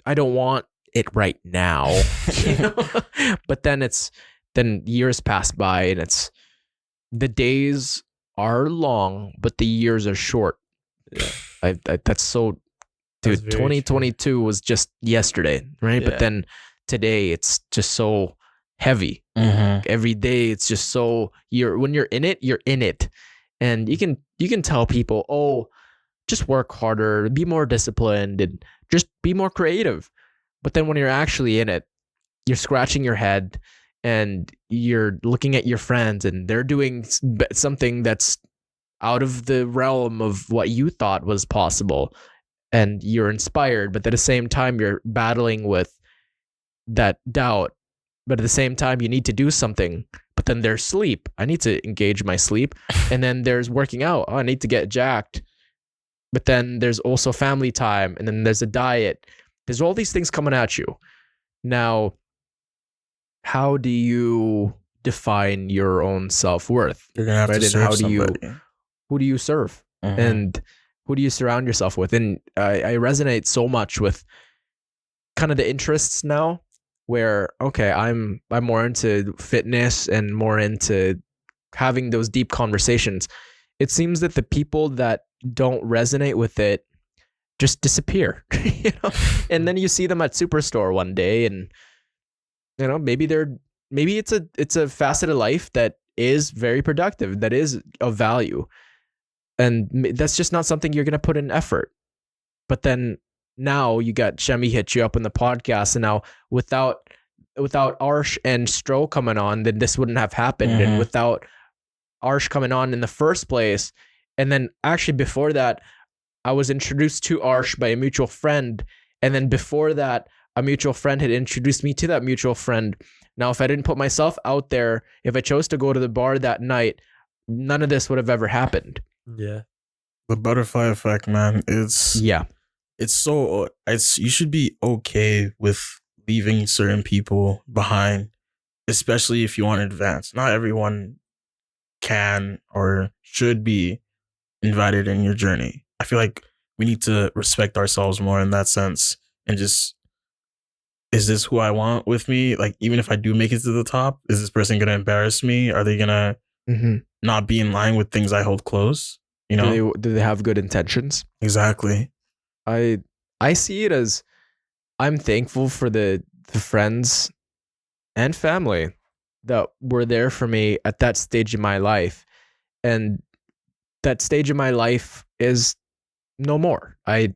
I don't want it right now. You know? But then years pass by, and the days are long, but the years are short. Yeah. That's so, dude. 2022 was just yesterday, right? Yeah. But then today, it's just so heavy. Every day, it's just so when you're in it, and you can tell people, oh, just work harder, be more disciplined, and just be more creative. But then when you're actually in it, you're scratching your head, and you're looking at your friends, and they're doing something that's out of the realm of what you thought was possible, and you're inspired, but at the same time you're battling with that doubt. But at the same time, you need to do something. But then there's sleep. I need to engage my sleep. And then there's working out. Oh, I need to get jacked. But then there's also family time, and then there's a diet. There's all these things coming at you. Now, how do you define your own self-worth? You're gonna have to serve somebody. Who do you serve? And who do you surround yourself with? And I resonate so much with kind of the interests now, where, okay, I'm more into fitness and more into having those deep conversations. It seems that the people that don't resonate with it just disappear, you know? And then you see them at Superstore one day, and you know, maybe it's a facet of life that is very productive, that is of value. And that's just not something you're going to put in effort. But then now you got Shemi hit you up in the podcast, and now without Arsh and Stro coming on, then this wouldn't have happened. And without Arsh coming on in the first place. And then actually before that, I was introduced to Arsh by a mutual friend. And then before that, a mutual friend had introduced me to that mutual friend. Now, if I didn't put myself out there, if I chose to go to the bar that night, none of this would have ever happened. Yeah. The butterfly effect, man. It's Yeah. you should be okay with leaving certain people behind, especially if you want to advance. Not everyone can or should be invited in your journey. I feel like we need to respect ourselves more in that sense and just, is this who I want with me? Like, even if I do make it to the top, is this person going to embarrass me? Are they going to not be in line with things I hold close? You know? Do they have good intentions? Exactly. I see it as, I'm thankful for the friends and family that were there for me at that stage in my life. And that stage of my life is no more. The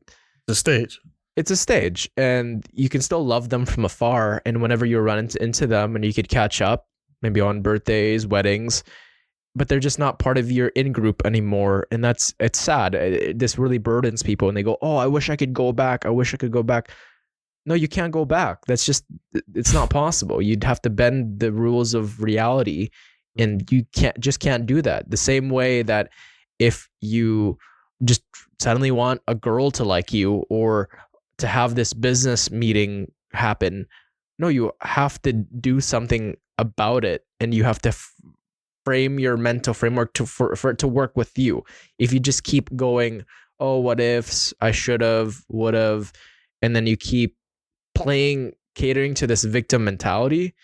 stage. It's a stage, and you can still love them from afar. And whenever you run into them and you could catch up, maybe on birthdays, weddings, but they're just not part of your in-group anymore. And it's sad. This really burdens people. And they go, oh, I wish I could go back. I wish I could go back. No, you can't go back. It's not possible. You'd have to bend the rules of reality, and you can't do that. The same way that if you just suddenly want a girl to like you or to have this business meeting happen, no, you have to do something about it, and you have to frame your mental framework for it to work with you. If you just keep going, oh, what ifs, I should have, would have, and then you keep catering to this victim mentality,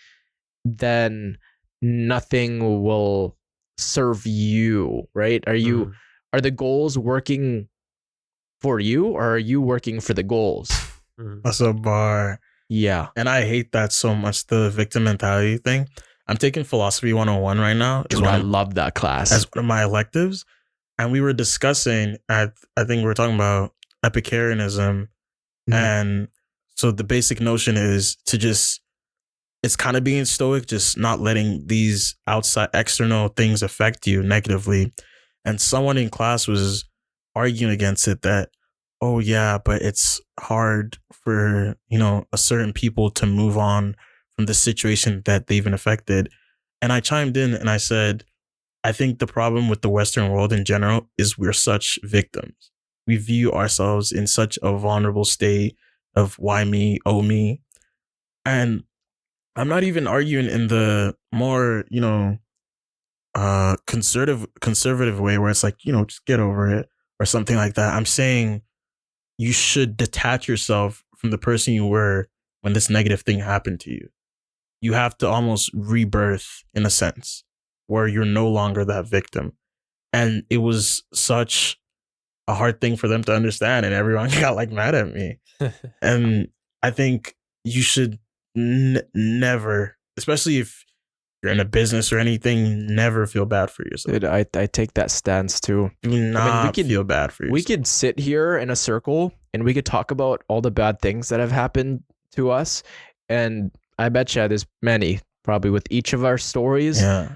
then nothing will serve you, right? Are the goals working for you, or are you working for the goals? That's a bar. Yeah. And I hate that so much, the victim mentality thing. I'm taking philosophy 101 right now. Dude, I love that class. As one of my electives. And we were discussing, I think we were talking about Epicureanism. And so the basic notion is to just, it's kind of being stoic, just not letting these outside external things affect you negatively. And someone in class was arguing against it that, oh yeah, but it's hard for, a certain people to move on from the situation that they've been affected. And I chimed in and I said, I think the problem with the Western world in general is we're such victims. We view ourselves in such a vulnerable state of why me, oh me. And I'm not even arguing in the more, conservative way where it's like, just get over it or something like that. I'm saying you should detach yourself from the person you were when this negative thing happened to you. You have to almost rebirth in a sense where you're no longer that victim. And it was such a hard thing for them to understand, and everyone got like mad at me. And I think you should never, especially if you're in a business or anything, never feel bad for yourself. Dude, I take that stance too. Do not feel bad for yourself. We could sit here in a circle and we could talk about all the bad things that have happened to us. And I bet you there's many, probably with each of our stories. Yeah.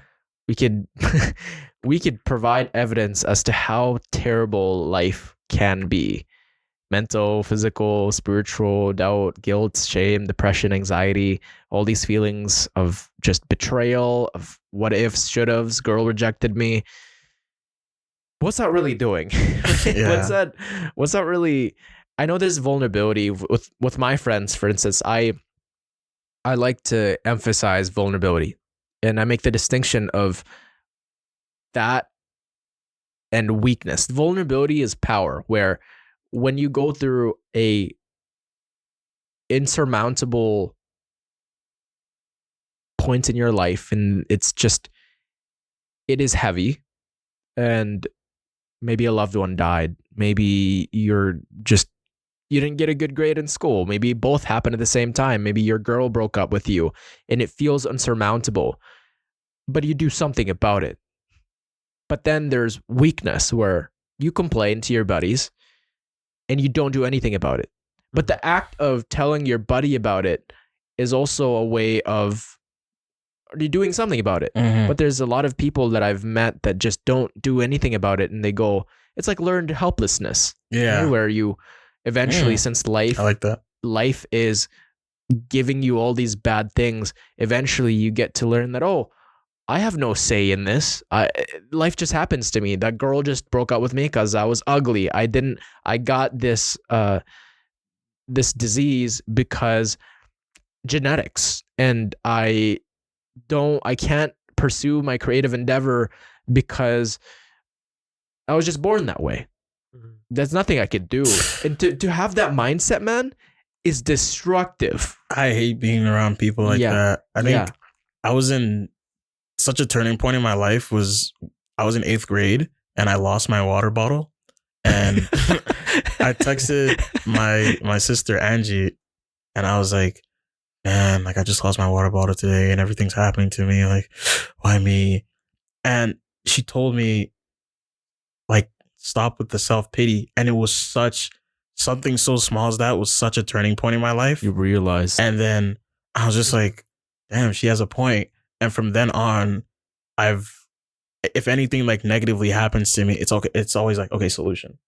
We could provide evidence as to how terrible life can be. Mental, physical, spiritual, doubt, guilt, shame, depression, anxiety, all these feelings of just betrayal, of what ifs, should haves, girl rejected me. What's that really doing? Yeah. What's that really? I know there's vulnerability with my friends, for instance. I like to emphasize vulnerability, and I make the distinction of that and weakness. Vulnerability is power, where when you go through a insurmountable point in your life and it is heavy, and maybe a loved one died, maybe you didn't get a good grade in school, maybe both happened at the same time, maybe your girl broke up with you and it feels unsurmountable, but you do something about it. But then there's weakness, where you complain to your buddies and you don't do anything about it. But the act of telling your buddy about it is also a way of are you doing something about it? Mhm. But there's a lot of people that I've met that just don't do anything about it, and they go, it's like learned helplessness, Yeah. right? Where you eventually, since I like that. life is giving you all these bad things, eventually you get to learn that, oh, I have no say in this. Life just happens to me. That girl just broke up with me because I was ugly. I got this this disease because genetics, and I can't pursue my creative endeavor because I was just born that way. There's nothing I could do. And to have that mindset, man, is destructive. I hate being around people like that. I think Yeah. I was in such a turning point in my life was I was in 8th grade and I lost my water bottle, and I texted my sister Angie, and I was like, man, like I just lost my water bottle today and everything's happening to me. Like, why me? And she told me, like, stop with the self-pity. And it was something so small as that was such a turning point in my life. You realize. And then I was just like, damn, she has a point. And from then on, if anything like negatively happens to me, it's okay. It's always like, okay, solution.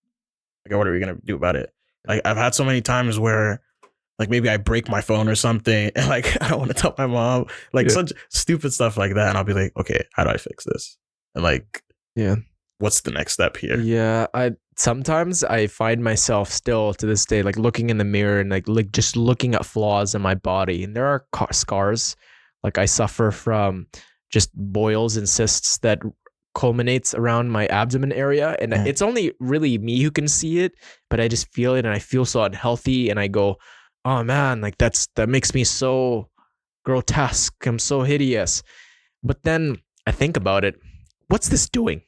Like, what are we going to do about it? Like, I've had so many times where like maybe I break my phone or something and like I don't want to tell my mom, like such stupid stuff like that. And I'll be like, okay, how do I fix this? And like, what's the next step here? Yeah, I sometimes I find myself still to this day like looking in the mirror and like just looking at flaws in my body. And there are scars. Like I suffer from just boils and cysts that culminates around my abdomen area, and it's only really me who can see it, but I just feel it and I feel so unhealthy, and I go, oh man, like that makes me so grotesque. I'm so hideous. But then I think about it. What's this doing?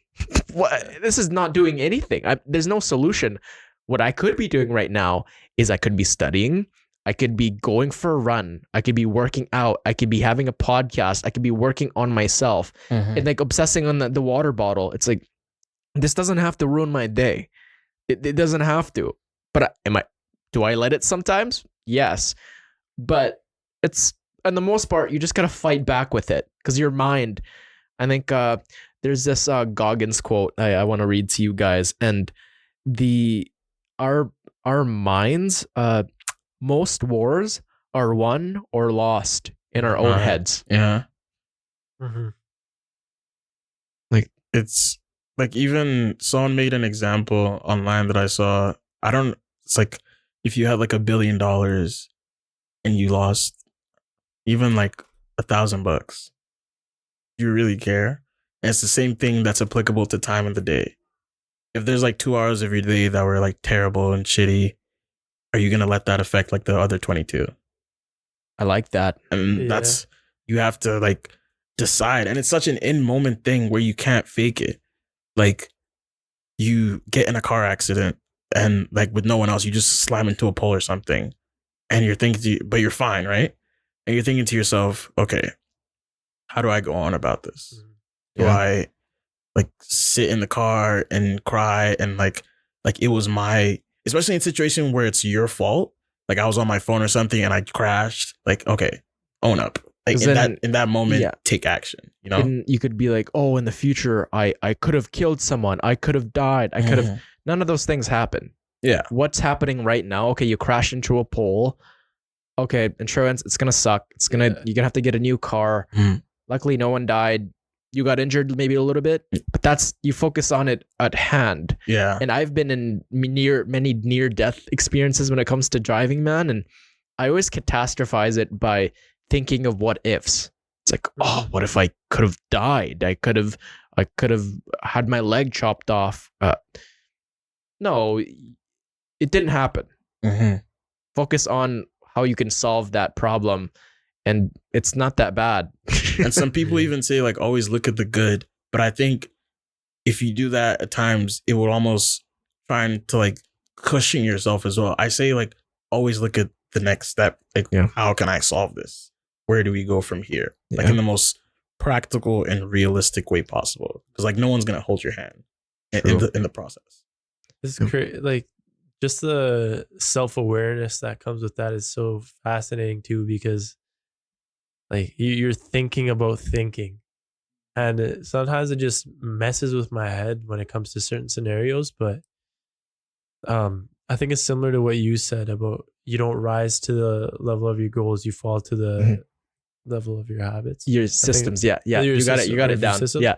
This is not doing anything. There's no solution. What I could be doing right now is I could be studying. I could be going for a run. I could be working out. I could be having a podcast. I could be working on myself and like obsessing on the water bottle. It's like, this doesn't have to ruin my day. It doesn't have to. But do I let it sometimes? Yes. But it's, on the most part, you just got to fight back with it because your mind, I think there's this Goggins quote I want to read to you guys. And our minds, most wars are won or lost in our own heads. Yeah. Mm-hmm. Like, it's like, even someone made an example online that I saw. It's like if you had like $1 billion and you lost even like $1,000, do you really care? And it's the same thing that's applicable to time of the day. If there's like 2 hours of your day that were like terrible and shitty, are you going to let that affect like the other 22? I like that. And that's, you have to like decide. And it's such an in moment thing where you can't fake it. Like, you get in a car accident and like with no one else, you just slam into a pole or something, and you're thinking, but you're fine, right? And you're thinking to yourself, okay, how do I go on about this? Do I like sit in the car and cry and like it was especially in a situation where it's your fault, like I was on my phone or something and I crashed, like, okay, own up. Like in that moment, take action, you know? And you could be like, oh, in the future, I could have killed someone. I could have died. I could have, none of those things happen. Yeah. What's happening right now? Okay, you crashed into a pole. Okay, insurance, it's going to suck. You're going to have to get a new car. Luckily, no one died. You got injured maybe a little bit, but you focus on it at hand. Yeah. And I've been in many near death experiences when it comes to driving, man. And I always catastrophize it by thinking of what ifs. It's like, oh, what if I could have died? I could have had my leg chopped off. No, it didn't happen. Focus on how you can solve that problem, and it's not that bad. And some people even say like, always look at the good. But I think if you do that at times, it will almost trying to like cushion yourself as well. I say like, always look at the next step. Like, how can I solve this? Where do we go from here? Like in the most practical and realistic way possible. Because like no one's gonna hold your hand in the process. This is crazy. Like, just the self-awareness that comes with that is so fascinating too, because Like you're thinking about thinking. And sometimes it just messes with my head when it comes to certain scenarios. But I think it's similar to what you said about you don't rise to the level of your goals, you fall to Mhm. the level of your habits. Your systems. Yeah. your You got it. system- You got of it your down. systems. Yeah.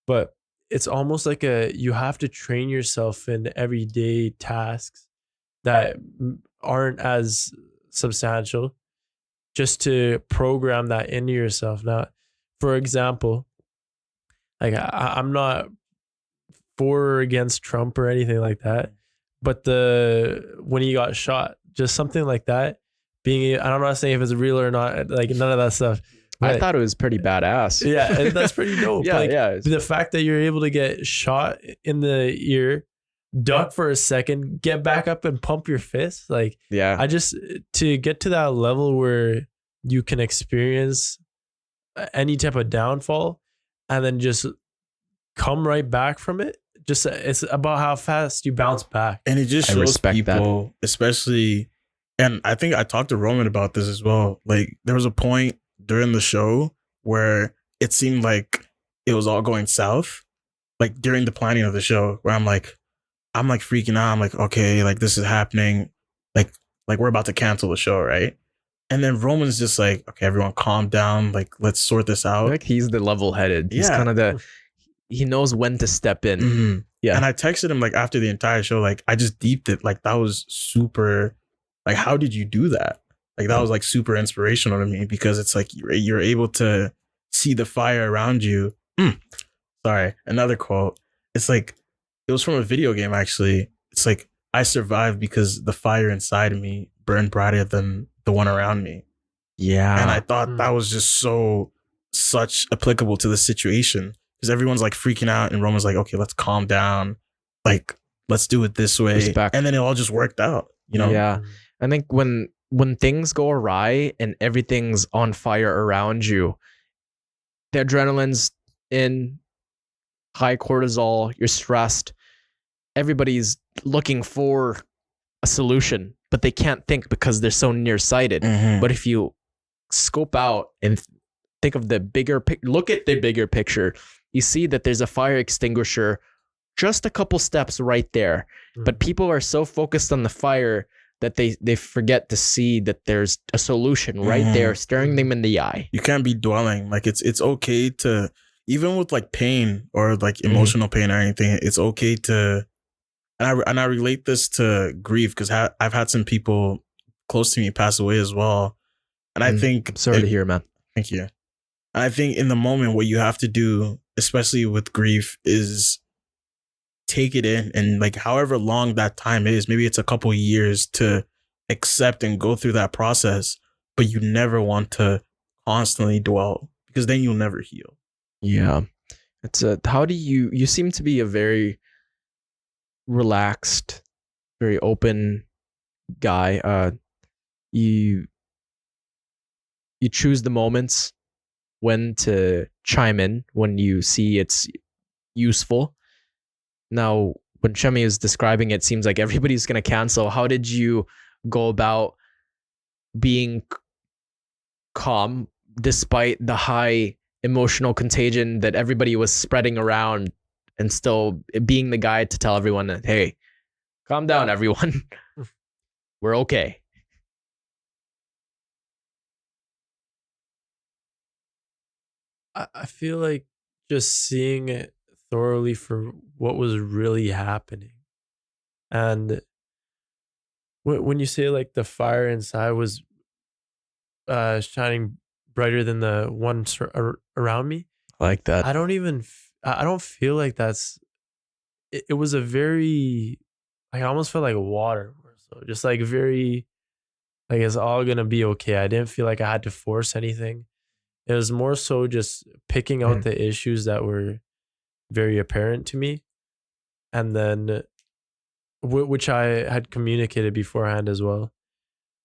But it's almost like you have to train yourself in everyday tasks that aren't as substantial just to program that into yourself. Now, for example, like I'm not for or against Trump or anything like that, but when he got shot, just something like that, I'm not saying if it's real or not, like none of that stuff. I But thought it was pretty badass. yeah, and that's pretty dope. Yeah. Like Yeah. the fact that you're able to get shot in the ear, duck for a second, get back up and pump your fist. Like Yeah. to get to that level where you can experience any type of downfall and then just come right back from it. Just it's about how fast you bounce back. And it just I shows respect that. people, especially, and I think I talked to Roman about this as well. Like there was a point during the show where it seemed like it was all going south. Like during the planning of the show, where I'm like freaking out. I'm like, okay, like this is happening. Like we're about to cancel the show, right? And then Roman's just like, okay, everyone calm down. Like, let's sort this I out. think he's the level-headed. He's Yeah. kind of he knows when to step in. Mhm. Yeah. And I texted him like after the entire show, like I just deeped it. Like that was super, like, how did you do that? Like that was like super inspirational to me because it's like you're able to see the fire around you. Sorry, another quote. It's like, it was from a video game actually. It's like, I survived because the fire inside of me burned brighter than the one around me. Yeah. And I thought that was just such applicable to the situation because everyone's like freaking out and Roman's like, okay, let's calm down. Like, let's do it this way. Respect. And then it all just worked out, you know? Yeah. I think when things go awry and everything's on fire around you, the adrenaline's in, high cortisol, you're stressed. Everybody's looking for a solution, but they can't think because they're so nearsighted. But if you scope out and think of the bigger look at the bigger picture, you see that there's a fire extinguisher just a couple steps right there. But people are so focused on the fire that they forget to see that there's a solution right there staring them in the eye. You can't be dwelling. Like it's okay to, even with like pain or like emotional pain or anything, it's okay to, and I relate this to grief because I've had some people close to me pass away as well. And I think, I'm sorry to hear, man. Thank you. And I think in the moment, what you have to do, especially with grief, is take it in, and like however long that time is, maybe it's a couple years to accept and go through that process, but you never want to constantly dwell because then you'll never heal. Yeah. It's how do you seem to be a very relaxed, very open guy. You choose the moments when to chime in when you see it's useful. Now, when Shemi is describing it, it seems like everybody's going to cancel. How did you go about being calm despite the high emotional contagion that everybody was spreading around and still being the guy to tell everyone that, hey, calm down, everyone. We're okay. I feel like just seeing it thoroughly for what was really happening. And when you say like the fire inside was shining brighter than the one around me, I like that. I don't feel like it was a very, like I almost felt like water. So just like very, like it's all gonna be okay. I didn't feel like I had to force anything. It was more so just picking out the issues that were very apparent to me, and then which I had communicated beforehand as well.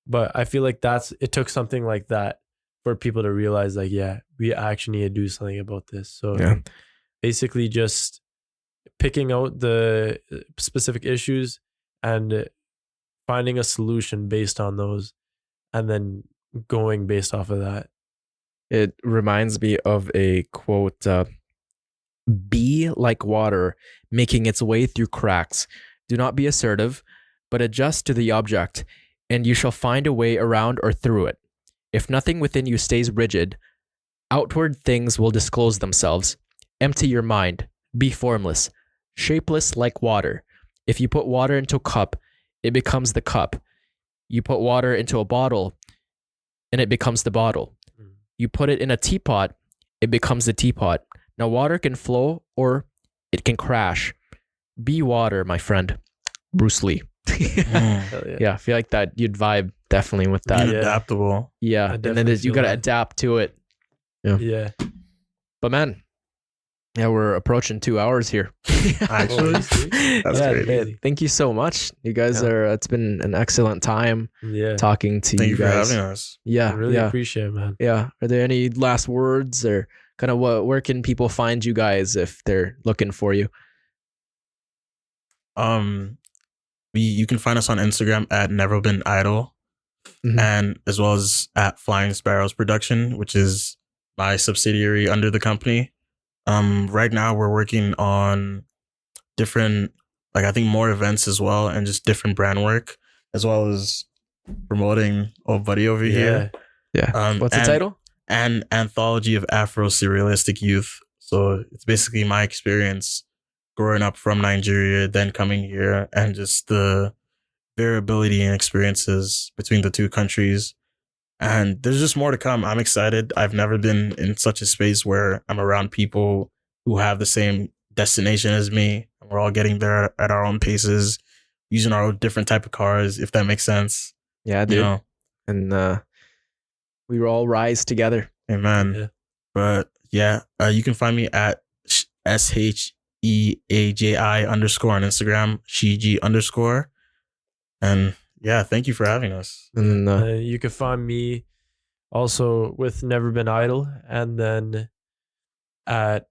But I feel like it took something like that for people to realize, like, yeah, we actually need to do something about this. So Yeah. basically just picking out the specific issues and finding a solution based on those, and then going based off of that. It reminds me of a quote, be like water making its way through cracks. Do not be assertive, but adjust to the object, and you shall find a way around or through it. If nothing within you stays rigid, outward things will disclose themselves. Empty your mind. Be formless, shapeless like water. If you put water into a cup, it becomes the cup. You put water into a bottle, and it becomes the bottle. You put it in a teapot, it becomes the teapot. Now, water can flow or it can crash. Be water, my friend. Bruce Lee. Hell yeah. Yeah, I feel like that you'd vibe definitely with that. Being Yeah. adaptable. Yeah, I and then definitely you feel got to that. adapt to it. Yeah. But man, yeah, we're approaching 2 hours here. Actually, that's yeah, great. thank you so much. You guys Yeah. it's been an excellent time Yeah. talking to Thank you you for guys. having us. I Yeah, really yeah, appreciate it, man. yeah. Are there any last words or kind of where can people find you guys if they're looking for you? You can find us on Instagram at Never Been Idle, Mhm. and as well as at Flying Sparrows Production, which is my subsidiary under the company. Right now we're working on different, like I think more events as well, and just different brand work, as well as promoting Old Buddy over here. Yeah. What's the and title? An anthology of Afro surrealistic youth. So it's basically my experience growing up from Nigeria, then coming here, and just the variability and experiences between the two countries. And there's just more to come. I'm excited. I've never been in such a space where I'm around people who have the same destination as me. And we're all getting there at our own paces, using our own different type of cars, if that makes sense. Yeah, You dude. know, And we will all rise together. amen. Yeah. But yeah, you can find me at SHEAJI underscore on Instagram, Shiji underscore. And yeah, thank you for having us. And You can find me also with Never Been Idle, and then at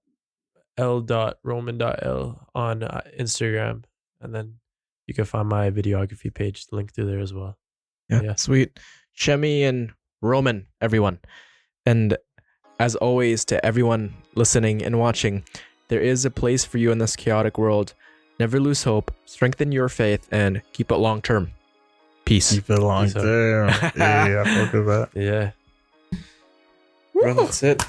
l.roman.l on Instagram, and then you can find my videography page linked through there as well. yeah, sweet. Shemi and Roman, everyone. And as always, to everyone listening and watching, there is a place for you in this chaotic world. Never lose hope, strengthen your faith, and keep it long term. Peace. Keep it long Peace out. term. Yeah, I fuck with that. Yeah. Bro, that's it.